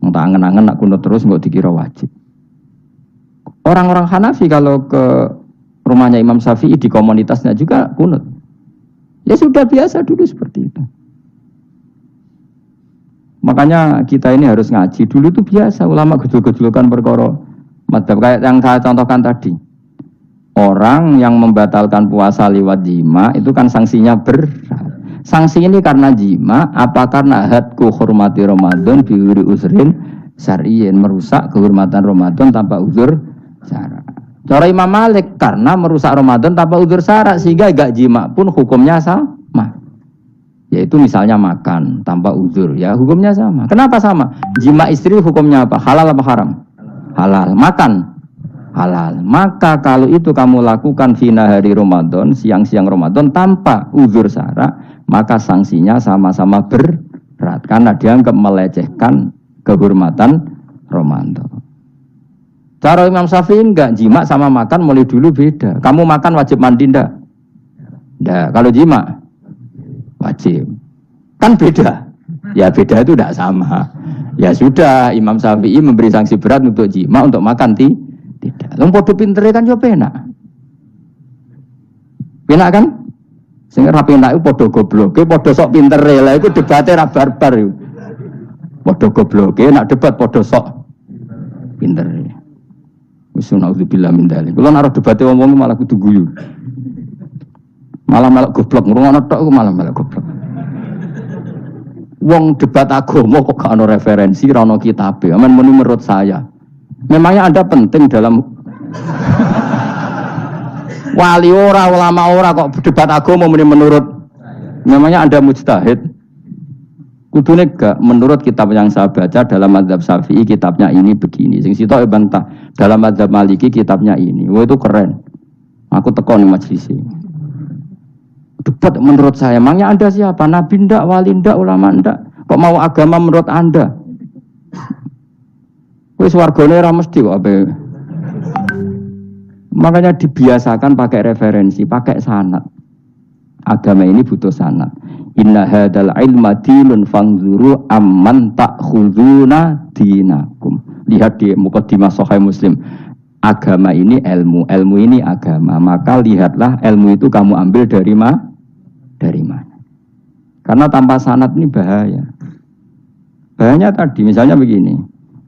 Entah angen-angen nak kunut terus nggak dikira wajib. Orang-orang Hanafi kalau ke rumahnya Imam Syafi'i di komunitasnya juga kunut. Ya sudah biasa dulu seperti itu. Makanya kita ini harus ngaji. Dulu itu biasa ulama gejol-gejolkan perkara madhab kayak yang saya contohkan tadi. Orang yang membatalkan puasa lewat jima itu kan sanksinya berat. Sanksi ini karena jima, apa karena hadku hormati Ramadan biuri usrin syar'iyyin, merusak kehormatan Ramadan tanpa uzur syara'. Cara Imam Malik karena merusak Ramadan tanpa uzur syara' sehingga gak jima pun hukumnya sama. Yaitu misalnya makan tanpa uzur, ya hukumnya sama. Kenapa sama? Jima istri hukumnya apa? Halal apa haram? Halal. Makan halal. Maka kalau itu kamu lakukan fina hari Ramadan, siang-siang Ramadan tanpa uzur syara', maka sanksinya sama-sama berat karena dianggap melecehkan kehormatan Ramadan. Cara Imam Syafi'i enggak, jima sama makan mulai dulu beda. Kamu makan wajib mandi enggak? Enggak. Kalau jima wajib. Kan beda. Ya beda itu enggak sama. Ya sudah, Imam Syafi'i memberi sanksi berat untuk jima, untuk makan tidak. Wong padha pintere kan yo penak. Penak kan? Sing ora penak iku padha gobloke, padha sok pintere. Lah iku debate ra barbar iku. Padha gobloke, nak debat padha sok pintere. Wis naudzubillah min dzalik. Kulo nek debate wong-wong malah kudu guyu. Malah melok goblok, ngrungokno tok iku malah melok goblok. Wong debat agama kok gak ono referensi, ora ono kitabe. Aman menurut saya. Memangnya Anda penting dalam wali ora, ulama ora kok debat agama menurut. Memangnya Anda mujtahid. Kudune gak menurut kitab yang saya baca dalam mazhab Syafi'i kitabnya ini begini. Sing sitok bantah dalam mazhab Maliki kitabnya ini. Wah itu keren. Aku teko ning majelis ini. Debat menurut saya. Memangnya Anda siapa? Nabi ndak, wali ndak, ulama ndak. Kok mau agama menurut Anda? Wis wargane ora mesti kok ape. Makanya dibiasakan pakai referensi, pakai sanad. Agama ini butuh sanad. Inna hadzal ilma dinun fanzuru amman ta'khuduna dinakum. Lihat di mukadimah Sahih Muslim. Agama ini ilmu, ilmu ini agama. Maka lihatlah ilmu itu kamu ambil dari mana? Karena tanpa sanad ini bahaya. Bahayanya tadi misalnya begini.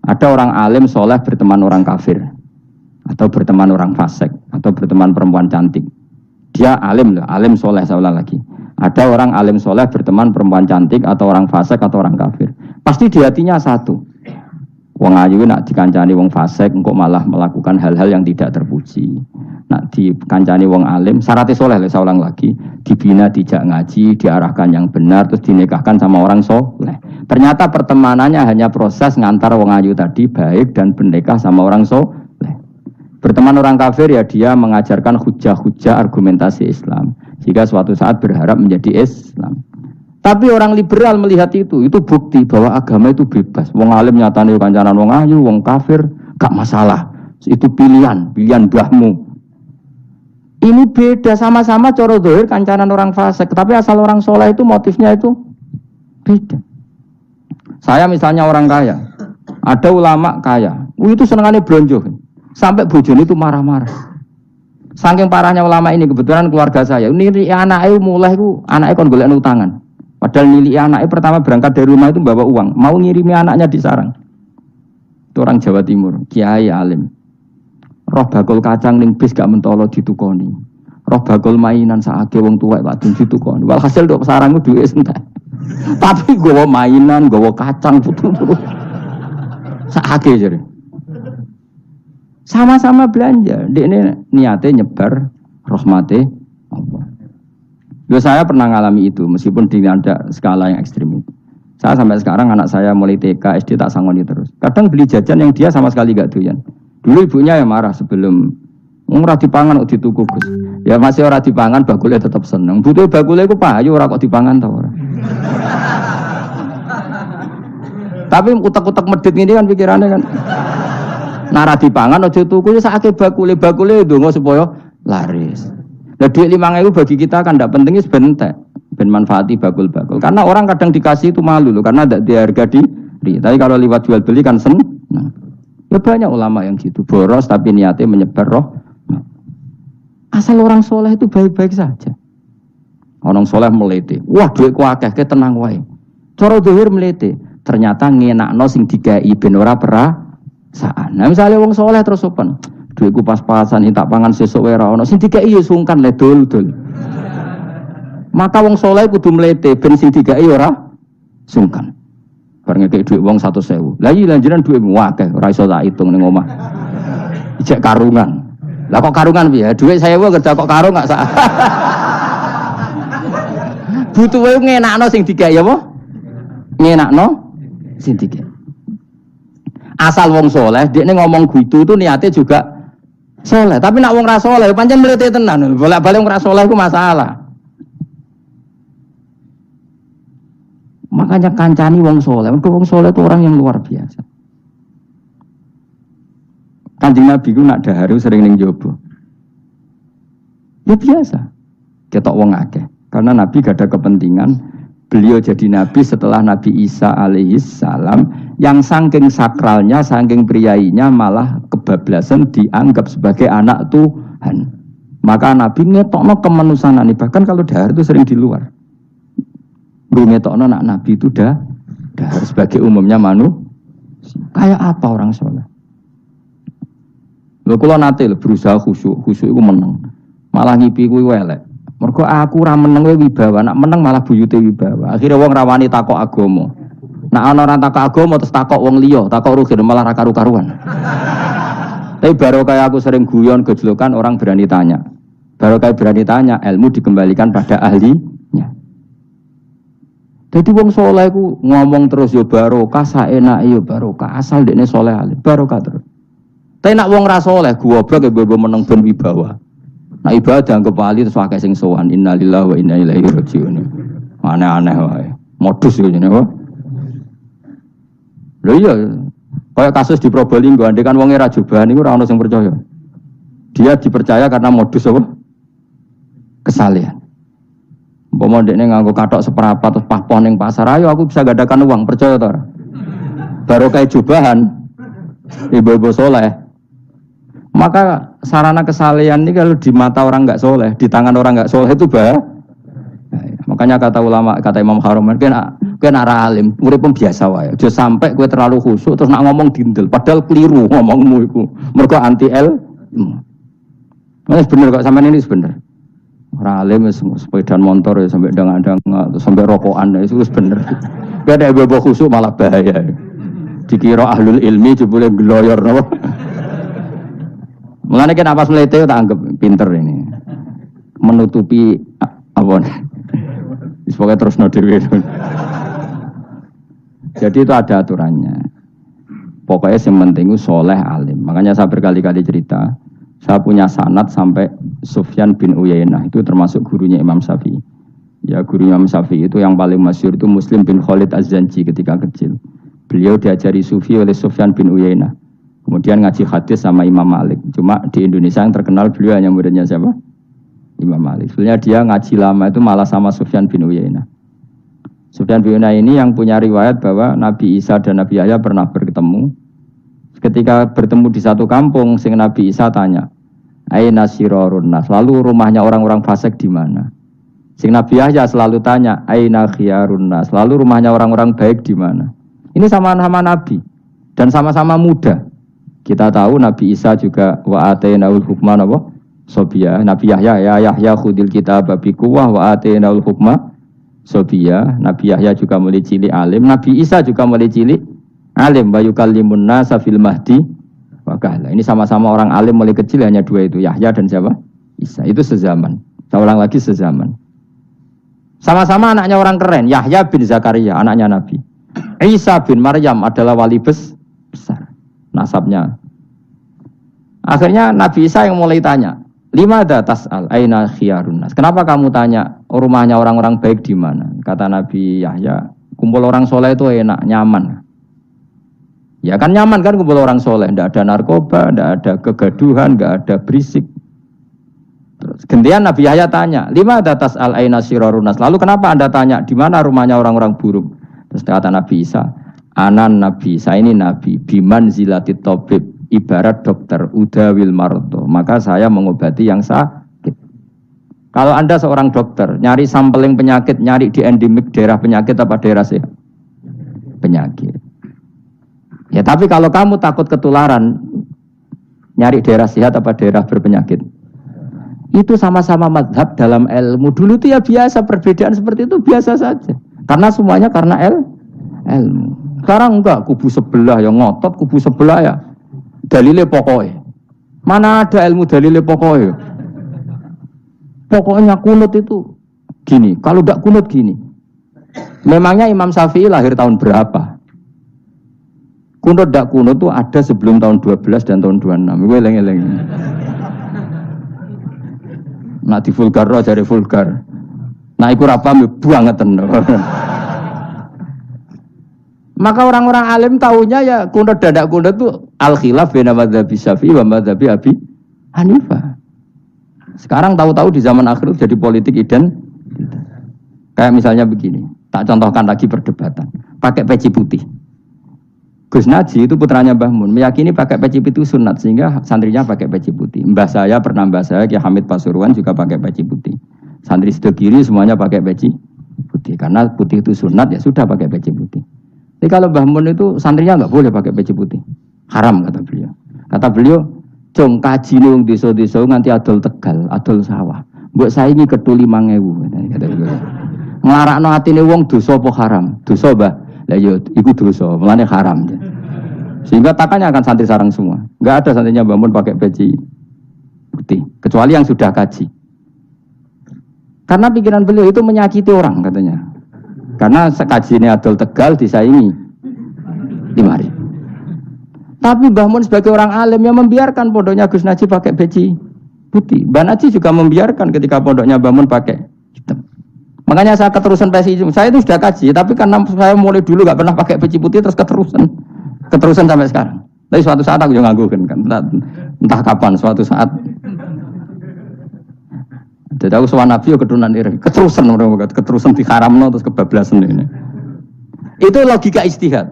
Ada orang alim soleh berteman orang kafir, atau berteman orang fasik, atau berteman perempuan cantik. Dia alim loh, alim soleh saya ulang lagi. Ada orang alim soleh berteman perempuan cantik, atau orang fasik, atau orang kafir. Pasti di hatinya satu. Wong ayu nak dikancani wong fasik, engkau malah melakukan hal-hal yang tidak terpuji. Nak dikancani wong alim, syaratnya soleh saya ulang lagi. Dibina dijak ngaji, diarahkan yang benar, terus dinikahkan sama orang soleh. Ternyata pertemanannya hanya proses ngantar wong ayu tadi baik dan menikah sama orang soleh. Berteman orang kafir ya dia mengajarkan hujah-hujah argumentasi Islam. Jika suatu saat berharap menjadi Islam. Tapi orang liberal melihat itu bukti bahwa agama itu bebas. Wong alim nyatane kancanan wong ayu, wong kafir gak masalah. Itu pilihan mbahmu. Ini beda, sama-sama cara zahir kancanan orang fasik, tapi asal orang soleh itu motifnya itu beda. Saya misalnya orang kaya, ada ulama kaya, itu senengannya blonjo, sampai bojone itu marah-marah. Saking parahnya ulama ini, kebetulan keluarga saya, ini anaknya mulai itu, anaknya kon golek utangan. Padahal nilai anaknya pertama berangkat dari rumah itu bawa uang, mau ngirimi anaknya di sarang. Itu orang Jawa Timur, kiai alim. Roh bakul kacang ning bis gak mentolo ditukoni. Roh bakul mainan saake wong tuwek Pak ditukoni. Walhasil nduk sarang ku duwe entek. Tapi gowo mainan, gowo kacang putu-putu. Saake jare. Sama-sama belanja. Dekne niate nyebar rahmate Allah. Saya pernah ngalami itu meskipun di ada skala yang ekstrim itu. Saya sampai sekarang anak saya mulai TK, SD tak sangoni terus. Kadang beli jajan yang dia sama sekali gak doyan. Dulu ibunya yang marah sebelum ora dipangan kok dituku Gus. Ya masih ora dipangan bakule tetap seneng. Butuh bakule ku payu ora kok dipangan ta ora. Tapi utek-utek medhit ini kan pikirannya kan. Nara dipangan aja tuku ya sakake bakule ndonga supaya laris. Lah duit 5.000 bagi kita kan ndak penting sebentek. Ben manfaati bakul-bakul. Karena orang kadang dikasih itu malu loh karena tidak diharga diri. Tapi kalau lewat jual beli kan senang. Ya banyak ulama yang gitu, boros tapi niatnya menyebar roh. Asal orang soleh itu baik-baik saja. Orang soleh melete. Wah duitku akeh tenang wae. Cara dohir melete. Ternyata ngenakno sing digai ben ora perasaan. Nah misalnya wong soleh terus sopan. Duitku pas-pasan tak pangan sesuk wae ora ono. Sing digai ya sungkan le dul. Maka wong soleh kudu mlete ben sing digawe ora sungkan. Bar ngekek dhuwit wong 100.000. Lah iki lanjuran dhuwitmu akeh ora iso tak hitung ning omah. Ijek karungan. Lah kok karungan piye? Dhuwit 1.000 kerja kok karung gak sak. Butuhe ngenakno sing digawe apa? Ngenakno sing digawe. Asal wong soleh, dekne ngomong gitu tuh niatnya juga soleh. Tapi nak wong ra soleh pancen mlete tenan. Bolak-balik wong ra soleh ku masalah. Makanya kancani wong soleh. Wong soleh itu orang yang luar biasa. Kanjeng Nabi ku nak daharu sering ning jobo. Ya biasa. Ketok wong akeh. Karena Nabi gak ada kepentingan beliau jadi Nabi setelah Nabi Isa alaihissalam yang saking sakralnya, saking priainya malah kebablasan dianggap sebagai anak Tuhan. Maka Nabi ngetokno kemanusiaan. Bahkan kalau dahar itu sering di luar. Ngetokno nak Nabi itu dahar sebagai umumnya kayak apa orang soleh. Lho kula nate berusaha khusyuk iku meneng. Malah ngipi kuwi elek. Mergo aku ora meneng wibawa, nak meneng malah buyute wibawa. Akhire wong rawani takok agama. Nak ana ora takok agama terus takok wong liya, takok rugi malah ra karu-karuan. Tapi baru kayak aku sering guyon gejlokan orang berani tanya. Baru kayak berani tanya, ilmu dikembalikan pada ahlinya. Jadi wong soleh ku ngomong terus yo barokah, saenake yo barokah, asal dekne soleh alim, barokah terus. Tapi nak wong ra soleh goblok ya bobo meneng ben wibawa. Nah ibadah anggap wali terus akeh sing sowan. Innalillahi wa inna ilaihi raji'un. Aneh-aneh wae. Modus yo jenenge wae. Lho iya, kaya kasus di Probolinggo, andai kan wong ra jubahan niku ora ono sing percaya. Dia dipercaya karena modus apa? Kesalehan. Umpama ndekne nganggo kathok seprapat terus pahpoh ning pasar, ayo aku bisa gadakan uang, percaya ta ora? Baru kayak jubahan ibu-ibu soleh. Maka sarana kesalehan ini kalau di mata orang enggak soleh, di tangan orang enggak soleh itu bahaya. Makanya kata ulama, kata Imam Haruman, kena arah alim, uripmu biasa wae. Aja sampai kowe terlalu khusyuk terus nak ngomong dindel, padahal keliru ngomongmu iku. Mergo anti ilmu. Wes bener kok sampean ini bener. Ora alim wis sepeda motor ya sampai dang-dang sampai rokokan itu wis bener. Kowe nek bobo khusyuk malah bahaya. Dikira ahlul ilmi jebule gloyor napa. Mulane kan apa melete tak anggap pinter ini. Menutupi apa nih? Pokoknya terus nodir gitu. Jadi itu ada aturannya. Pokoknya yang penting itu soleh alim. Makanya saya berkali-kali cerita. Saya punya sanad sampai Sufyan bin Uyainah. Itu termasuk gurunya Imam Syafi'i. Ya guru Imam Syafi'i itu yang paling masyhur itu Muslim bin Khalid Az-Zanji ketika kecil. Beliau diajari sufi oleh Sufyan bin Uyainah. Kemudian ngaji hadis sama Imam Malik. Cuma di Indonesia yang terkenal beliau hanya muridnya siapa? Imam Malik. Sebenarnya dia ngaji lama itu malah sama Sufyan bin Uyainah. Sufyan bin Uyainah ini yang punya riwayat bahwa Nabi Isa dan Nabi Yahya pernah bertemu. Ketika bertemu di satu kampung, sing Nabi Isa tanya, "Aina sirarun nas?" Lalu rumahnya orang-orang fasik di mana? Sing Nabi Yahya selalu tanya, "Aina khiyarun nas?" Lalu rumahnya orang-orang baik di mana? Ini sama-sama Nabi dan sama-sama muda. Kita tahu Nabi Isa juga wa atainaul hukma napa? Sobia. Nabi Yahya ya Yahya khudil kitab bi quwwah wa atainaul hukma sobia. Nabi Yahya juga mulai cilik alim, Nabi Isa juga mulai cilik alim, wa yukallimun nasa fil mahdi wa kahla. Ini sama-sama orang alim mulai kecil, hanya dua itu, Yahya dan siapa? Isa. Itu sezaman. Saya ulang lagi, sezaman. Sama-sama anaknya orang keren, Yahya bin Zakaria, anaknya Nabi. Isa bin Maryam adalah wali besar nasabnya. Akhirnya Nabi Isa yang mulai tanya, "Lima datas al aina khiyarun nas?" Kenapa kamu tanya rumahnya orang-orang baik di mana? Kata Nabi Yahya, kumpul orang soleh itu enak, nyaman. Ya kan nyaman kan kumpul orang soleh, tidak ada narkoba, tidak ada kegaduhan, tidak ada berisik. Terus gantian Nabi Yahya tanya, lima datas al aina sirarunas. Lalu kenapa anda tanya di mana rumahnya orang-orang buruk? Terus kata Nabi Isa, anan Nabi, saya ini Nabi, biman zilatit tobib, ibarat dokter, udawil marto. Maka saya mengobati yang sakit. Kalau anda seorang dokter, nyari sampling penyakit, nyari di endemik daerah penyakit apa daerah sehat? Penyakit. Ya tapi kalau kamu takut ketularan, nyari daerah sehat apa daerah berpenyakit? Itu sama-sama mazhab dalam ilmu. Dulu itu ya biasa, perbedaan seperti itu biasa saja. Karena semuanya karena ilmu. Sekarang enggak, kubu sebelah yang ngotot, kubu sebelah ya dalile pokoknya. Mana ada ilmu dalile pokoknya? Pokoknya kunut itu gini, kalau enggak kunut gini. Memangnya Imam Syafi'i lahir tahun berapa? Kunut enggak kunut itu ada sebelum tahun 12 dan tahun 26. Gue eleng-eleng. Nak di vulgar roh jadi vulgar. Nah iku rapam banget tenan. Maka orang-orang alim tahunya ya kunut dan tidak kunut itu al khilaf baina madzhabi Syafi'i wa madzhabi Abi Hanifah. Sekarang tahu-tahu di zaman akhir jadi politik identitas. Kayak misalnya begini, tak contohkan lagi perdebatan. Pakai peci putih. Gus Naji itu putranya Mbah Mun, meyakini pakai peci putih sunat sehingga santrinya pakai peci putih. Mbah saya, Kiai Hamid Pasuruan juga pakai peci putih. Santri sebelah kiri semuanya pakai peci putih karena putih itu sunat ya sudah pakai peci putih. Jadi kalau Mbah Mun itu santrinya nggak boleh pakai peci putih, haram kata beliau. Kata beliau, jong kaji nung desa-desa nganti adol Tegal, adol sawah. Mbok saingi ketu 5.000 kata beliau. Nglarakno atine wong dosa apa haram? Dosa, Mbah. Lah yo iku dosa, mulane haram. Sehingga takannya akan santri sarang semua. Enggak ada santrinya bangun pakai peci putih, kecuali yang sudah kaji. Karena pikiran beliau itu menyakiti orang katanya. Karena kaji ini adol Tegal disaingi 5.000. Tapi Mbah Mun sebagai orang alim yang membiarkan pondoknya Gus Naji pakai peci putih. Mbah Naji juga membiarkan ketika pondoknya Mbah Mun pakai hitam. Makanya saya keterusan peci, saya itu sudah kaji, tapi karena saya mulai dulu nggak pernah pakai peci putih terus keterusan sampai sekarang. Tapi suatu saat aku juga nganggukan kan, entah kapan suatu saat. Jadi aku soal Nabi keturunan iri, keterusan di haramno terus kebablasan ini. Itu logika istihad.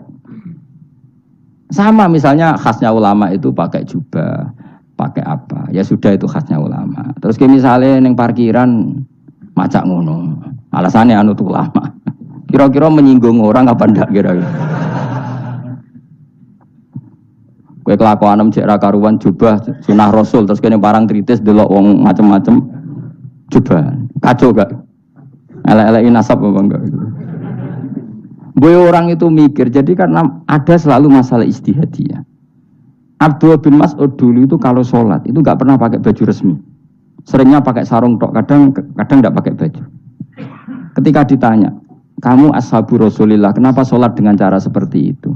Sama misalnya khasnya ulama itu pakai jubah, pakai apa? Ya sudah itu khasnya ulama. Terus kayak misalnya neng parkiran macak ngono. Alasannya anu tuh ulama. Kira-kira menyinggung orang apa ndak kira-kira? Kowe kelakuanem cek ra karuan jubah sunah Rasul terus kene parang tritis delok wong macem-macem jubah. Kacau gak? Elek-elekin nasab apa enggak gitu. Boy orang itu mikir, jadi karena ada selalu masalah ijtihadiyah. Abdullah bin Mas'ud dulu itu kalau sholat itu nggak pernah pakai baju resmi, seringnya pakai sarung tok, kadang nggak pakai baju. Ketika ditanya, kamu ashabu Rasulillah, kenapa sholat dengan cara seperti itu?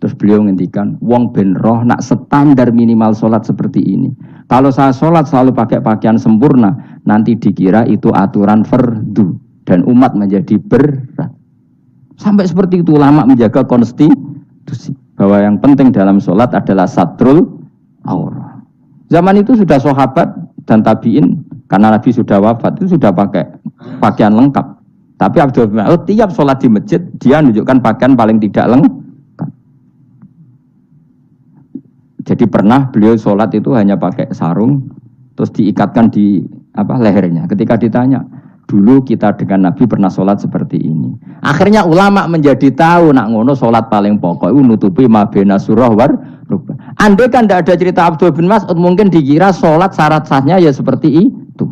Terus beliau ngendikan, wong ben roh nak standar minimal sholat seperti ini. Kalau saya sholat selalu pakai pakaian sempurna, nanti dikira itu aturan fardu dan umat menjadi berat. Sampai seperti itu ulama menjaga konstitusi bahwa yang penting dalam sholat adalah satrul aurah. Zaman itu sudah sahabat dan tabiin karena Nabi sudah wafat itu sudah pakai pakaian lengkap. Tapi Abdul bin Mas'ud tiap sholat di masjid dia menunjukkan pakaian paling tidak lengkap. Jadi pernah beliau sholat itu hanya pakai sarung terus diikatkan di lehernya. Ketika ditanya, dulu kita dengan Nabi pernah sholat seperti ini. Akhirnya ulama menjadi tahu nak ngono sholat paling pokok itu nutupi mabena surah war rubah. Andai kan tidak ada cerita Abdul bin Mas'ud mungkin dikira sholat syarat sahnya ya seperti itu.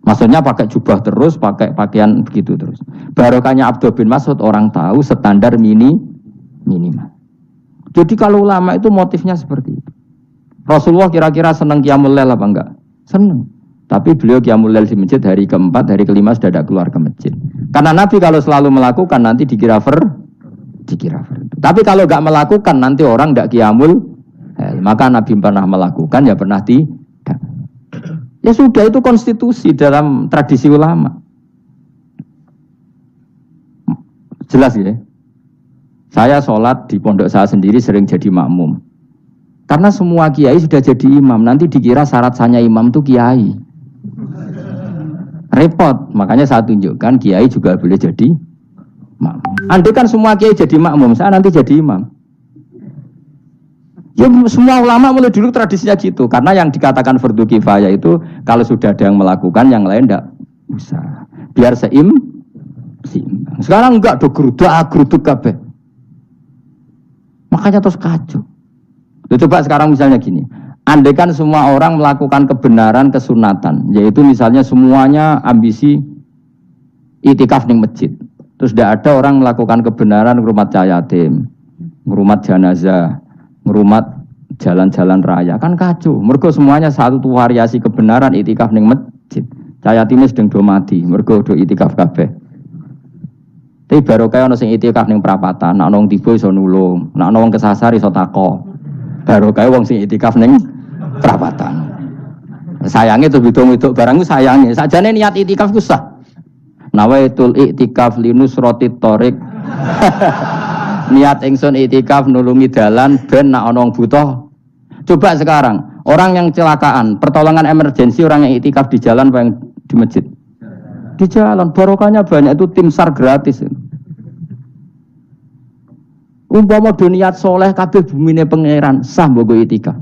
Maksudnya pakai jubah terus, pakai pakaian begitu terus. Barokahnya Abdul bin Mas'ud orang tahu standar minimal. Jadi kalau ulama itu motifnya seperti itu. Rasulullah kira-kira senang qiyamul lail apa enggak? Senang. Tapi beliau qiyamul lail di masjid hari keempat, hari kelima sudah tidak keluar ke masjid. Karena Nabi kalau selalu melakukan nanti dikira dikira. Tapi kalau enggak melakukan nanti orang enggak qiyamul lail. Maka Nabi pernah melakukan ya pernah tidak. Ya sudah itu konstitusi dalam tradisi ulama. Jelas ya? Saya sholat di pondok saya sendiri sering jadi makmum. Karena semua kiai sudah jadi imam, nanti dikira syarat sahnya imam itu kiai. Repot, makanya saya tunjukkan kiai juga boleh jadi makmum. Andai kan semua kiai jadi makmum, saya nanti jadi imam. Ya semua ulama mulai dulu tradisinya gitu, karena yang dikatakan fardu kifayah itu kalau sudah ada yang melakukan, yang lain tidak usah. Biar seimbang. Sekarang enggak do geruduk kabeh. Makanya terus kacau. Coba sekarang misalnya gini, andai kan semua orang melakukan kebenaran kesunatan, yaitu misalnya semuanya ambisi itikaf di masjid. Terus tidak ada orang melakukan kebenaran ngrumat yatim, ngrumat jenazah, ngrumat jalan-jalan raya, kan kacau. Mergo semuanya satu variasi kebenaran itikaf ning masjid. Yatim sedang do mati, mergo do itikaf kabeh. Tapi baru kaya ono sing itikaf ning perapatan, nek ono wong tiba iso nulung, nek ono wong kesasar iso tako. Baru kaya wong sing itikaf ning perapatan. Sayange tuh bidung-bidung barang ku sayange. Sakjane niat itikaf ku sah. Nawaitul iktikaf linusratit thoriq. Niat ingsun iktikaf nulungi dalan ben nak ana wong butuh. Coba sekarang, orang yang kecelakaan, pertolongan emergensi orang yang iktikaf di jalan apa yang di masjid? Di jalan, barokahnya banyak, itu tim SAR gratis. Umpama do niat soleh kabeh bumine pangeran, sah mbok iktikaf.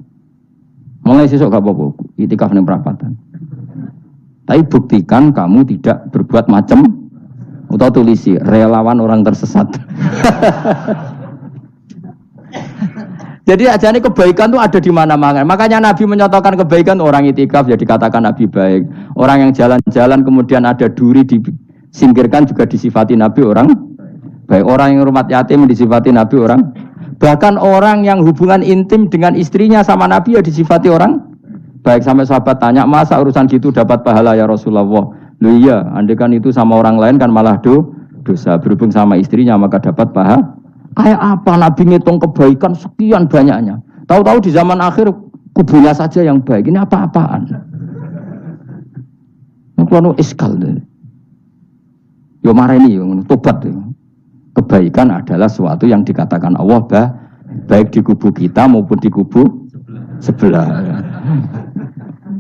Mulai sesuk gak apa-apa, iktikaf ning perapatan. Tapi buktikan kamu tidak berbuat macam atau tulisi relawan orang tersesat. Jadi aja ini kebaikan itu ada di mana-mana. Makanya Nabi menyatakan kebaikan orang itikaf ya dikatakan Nabi baik. Orang yang jalan-jalan kemudian ada duri disingkirkan juga disifati Nabi orang baik. Orang yang rumah yatim disifati Nabi orang. Bahkan orang yang hubungan intim dengan istrinya sama Nabi ya disifati orang baik. Sampai sahabat tanya, masa urusan gitu dapat pahala ya Rasulullah? Loh iya, andai kan itu sama orang lain kan malah dosa. Berhubung sama istrinya maka dapat pahala. Kayak apa Nabi ngitung kebaikan sekian banyaknya. Tahu-tahu di zaman akhir kubunya saja yang baik. Ini apa-apaan? Ini iskal. Yo mareni, tobat. Kebaikan adalah sesuatu yang dikatakan Allah baik di kubu kita maupun di kubu sebelah.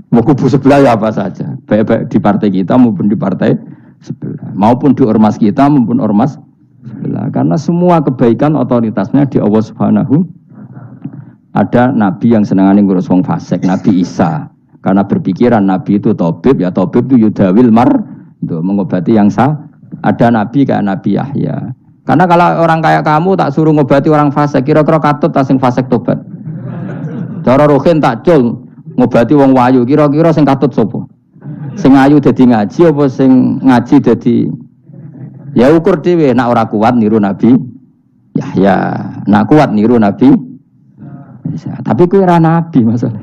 Mau kubu sebelah ya apa saja. Baik di partai kita maupun di partai sebelah. Maupun di ormas kita maupun ormas sebelah. Karena semua kebaikan otoritasnya di Allah Subhanahu. Ada nabi yang senangane ngurus wong fasik, Nabi Isa. Karena berpikiran nabi itu tabib, ya tabib itu yudawil untuk mengobati yang sah. Ada nabi kayak Nabi Yahya. Karena kalau orang kayak kamu tak suruh ngobati orang fasik, kira-kira katut tak sing fasik tobat. Cara rohin tak cul ngobati wong wayu, kira-kira sing katut sapa? Sing ayu dadi ngaji apa sing ngaji dadi ya ukur dhewe, nak ora kuat niru Nabi Yahya, nak kuat niru Nabi Isa. Tapi kuwi ora nabi masalah.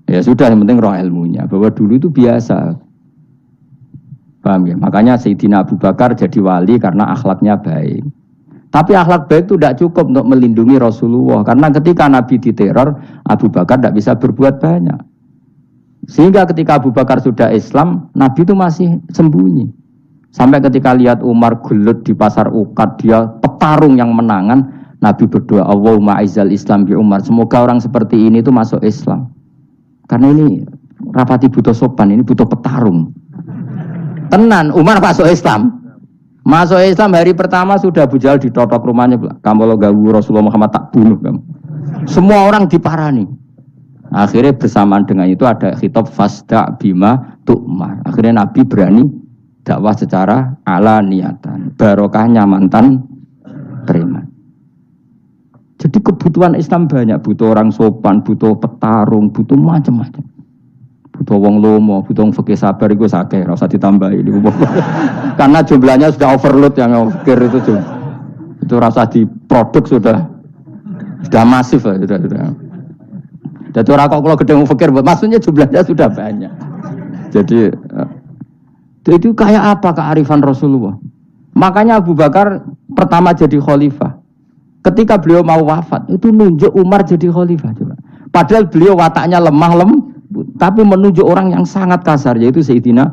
Ya sudah, yang penting roh ilmunya, bahwa dulu itu biasa. Paham ya? Makanya Sayyidina Abu Bakar jadi wali karena akhlaknya baik. Tapi akhlak baik itu tidak cukup untuk melindungi Rasulullah. Karena ketika Nabi diteror, Abu Bakar tidak bisa berbuat banyak. Sehingga ketika Abu Bakar sudah Islam, Nabi itu masih sembunyi. Sampai ketika lihat Umar gelut di pasar Ukad, dia petarung yang menangan, Nabi berdoa, Allahumma aizal Islam bi Umar. Semoga orang seperti ini itu masuk Islam. Karena ini rapati butuh sopan, ini butuh petarung. Tenan, Umar masuk Islam. Masuk Islam hari pertama sudah Abu Jahal ditotok rumahnya. Kamu lo ganggu Rasulullah Muhammad tak bunuh kamu. Semua orang diparani. Akhirnya bersamaan dengan itu ada khitab fasda bima tu'mar. Akhirnya Nabi berani dakwah secara ala niatan. Barokahnya mantan preman. Jadi kebutuhan Islam banyak. Butuh orang sopan, butuh petarung, butuh macam-macam. Butuh wong lomo, butuh wong fakih sabar itu sakit, rasa ditambahin. Karena jumlahnya sudah overload yang fakir itu rasa di produk sudah masif lah, sudah. Jadi orang kok kalau gede wong fakir, maksudnya jumlahnya sudah banyak. Jadi itu kayak apa kearifan Rasulullah? Makanya Abu Bakar pertama jadi khalifah. Ketika beliau mau wafat, itu nunjuk Umar jadi khalifah. Coba. Padahal beliau wataknya lemah tapi menunjuk orang yang sangat kasar, yaitu Sayyidina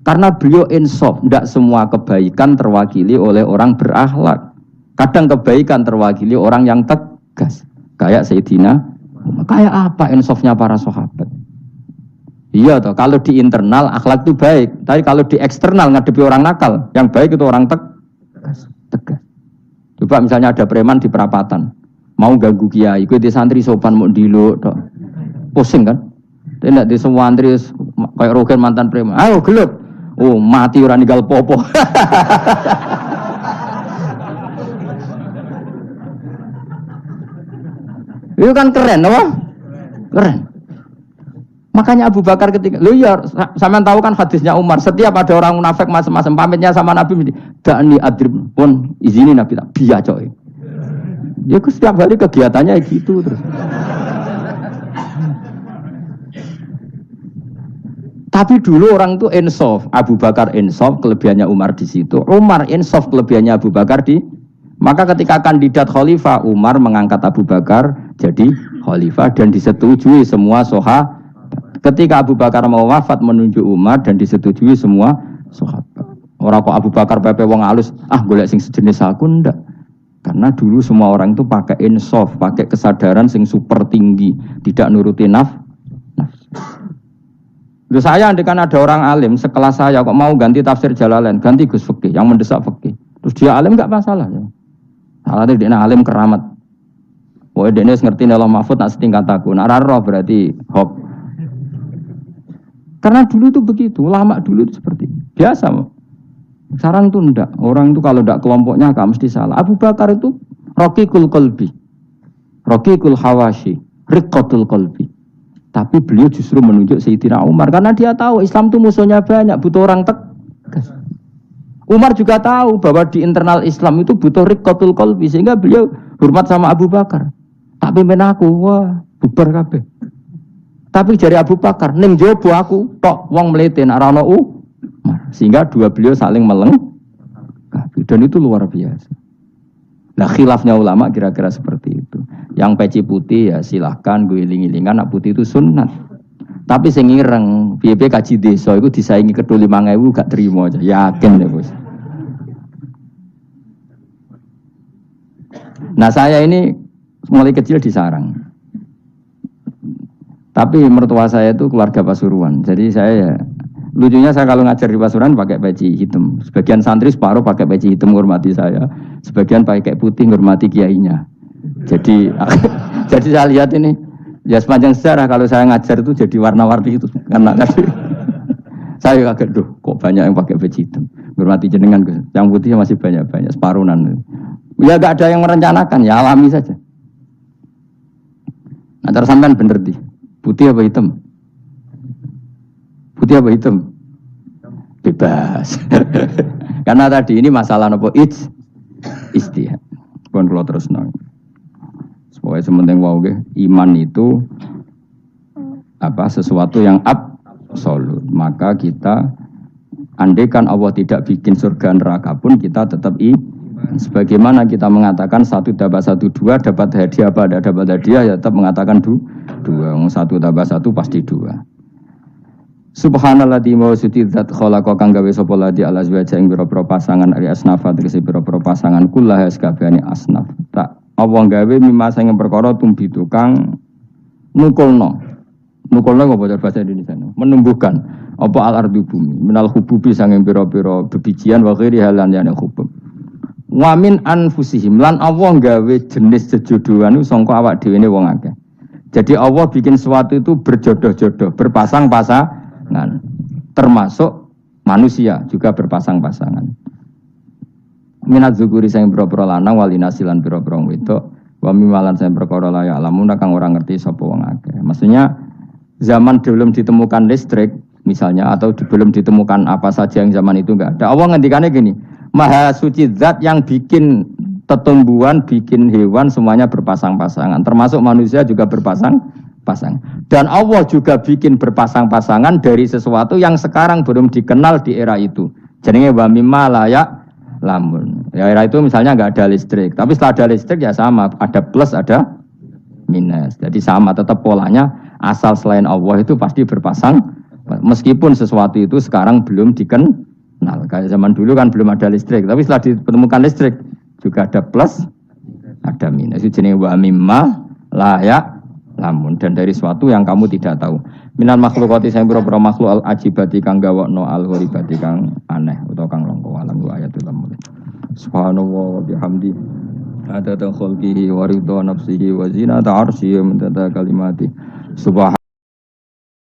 Karena beliau insaf, tidak semua kebaikan terwakili oleh orang berakhlak. Kadang kebaikan terwakili orang yang tegas. Kayak Sayyidina, kayak apa insafnya para sahabat? Iya toh, kalau di internal akhlak itu baik, tapi kalau di eksternal ngadepi orang nakal, yang baik itu orang tegas. Coba misalnya ada preman di perapatan, mau ganggu kiai, gue di santri sopan mau dilo, toh. Pusing kan? Tidak di semua santri kayak Rogen mantan preman, ayo gelut, oh mati orang ninggal popo. Itu kan keren, apa? Keren. Makanya Abu Bakar ketika, lu ya, sampean tahu kan hadisnya Umar, setiap ada orang munafik macam-macam pamitnya sama Nabi, dakni adrib pun izini Nabi tak biya coy. Ya setiap hari kegiatannya gitu terus. Tapi dulu orang itu insaf, Abu Bakar insaf, kelebihannya Umar di situ. Umar insaf, kelebihannya Abu Bakar di. Maka ketika kandidat khalifah, Umar mengangkat Abu Bakar jadi khalifah dan disetujui semua sahabat. Ketika Abu Bakar mau wafat menunjuk Umar dan disetujui semua sahabat. Orang kok Abu Bakar pepe wong halus, golek sing sejenis aku ndak. Karena dulu semua orang itu pakai insaf, pakai kesadaran sing super tinggi, tidak nuruti nafsu. Loh saya andekan ada orang alim sekelas saya kok mau ganti tafsir Jalalain, ganti Gus Fikih yang mendesak fikih. Terus dia alim enggak masalah ya. Salahnya dia alim keramat. Wah dia ngerti Allah Mahfud nak setingkat aku. Nak raro berarti hop. Karena dulu itu begitu, ulama dulu itu seperti itu. Biasa. Sekarang itu enggak. Orang itu kalau enggak kelompoknya enggak mesti salah. Abu Bakar itu raqiqul qalbi, raqiqul hawashi, riqqatul qalbi. Tapi beliau justru menunjuk Sayyidina Umar karena dia tahu Islam itu musuhnya banyak, butuh orang tegas. Umar juga tahu bahwa di internal Islam itu butuh riqqatul qalbi sehingga beliau hormat sama Abu Bakar. Tak pimpin aku, wah bubar kabeh. Tapi dari Abu Bakar, ning jobo aku tok wong mlete nek ora ono sehingga dua beliau saling melengkapi dan itu luar biasa. Nah khilafnya ulama kira-kira seperti itu. Yang peci putih ya silahkan gue iling-ilingan, nak putih itu sunat. Tapi sing ireng, piye-piye kaji desa iku disaingi ketu 5.000 gak terima aja. Yakin deh, Bos. Nah, saya ini mulai kecil di sarang. Tapi mertua saya itu keluarga Pasuruan. Jadi saya lucunya saya kalau ngajar di Pasuruan pakai peci hitam. Sebagian santri separuh pakai peci hitam menghormati saya. Sebagian pakai putih menghormati kiainya. Jadi jadi saya lihat ini ya sepanjang sejarah kalau saya ngajar itu jadi warna-warni itu karena saya kaget kok banyak yang pakai peci hitam. Menghormati jenengan Gus. Yang putih masih banyak separuhan. Ya enggak ada yang merencanakan, ya alami saja. Nah, terus sampean bener di. Putih apa hitam? Putih apa hitam? Bebas. Karena tadi ini masalah nopo istihad. Pun kalau terus nang. Supaya sementing wau iman itu sesuatu yang absolut. Maka kita andaikan Allah tidak bikin surga neraka pun kita tetap sebagaimana kita mengatakan 1 tambah 1 2 dapat hadiah apa ada dapat hadiah ya tetap mengatakan 2 1 tambah 1 pasti 2. Subhanalladzi wa sutidzat khalaqa kang gawe sapa ladi ala azwaja ing pira-pira pasangan ari asnafa tegese pira-pira pasangan kullah sakabehane asnaf tak Allah gawe mimma sing perkara tumbi tukang nukulno apa bahasa Indonesia menumbuhkan apa al-ardu bumi minal hububi sanging pira-pira bebijian wa ghairi halan yana hubub. Wamin anfusihim lan Allah gawe jenis jejodohan itu sangka awak dhewe ne wong akeh. Jadi Allah bikin sesuatu itu berjodoh-jodoh, berpasang-pasangan. Termasuk manusia juga berpasang-pasangan. Minat zukuri sing pira-pira lanang walinasilan pira-pira wedok, wa mimalan sing perkara la ya'lamun kang ora ngerti sapa wong akeh. Maksudnya zaman belum ditemukan listrik misalnya atau belum ditemukan apa saja yang zaman itu enggak ada. Allah ngendikannya gini, Maha suci zat yang bikin tumbuhan, bikin hewan semuanya berpasang-pasangan. Termasuk manusia juga berpasang-pasangan. Dan Allah juga bikin berpasang-pasangan dari sesuatu yang sekarang belum dikenal di era itu. Jenenge wa mimma la ya'lamun. Ya era itu misalnya enggak ada listrik, tapi setelah ada listrik ya sama, ada plus ada minus. Jadi sama tetap polanya asal selain Allah itu pasti berpasang. Meskipun sesuatu itu sekarang belum dikenal. Kayak zaman dulu kan belum ada listrik, tapi setelah ditemukan listrik juga ada plus, ada minus. Itu jenis wa mimma layak lamun, dan dari sesuatu yang kamu tidak tahu. Minal makhlukati sing pira-pira makhluk al ajibati kang gawokno al ghoribati kang aneh utawa kang langka alam wa ayatul lamun. Subhanallah wa bihamdi adada khalqihi wa ridha nafsihi wa zinata arsyihi wa midada kalimati. Subhan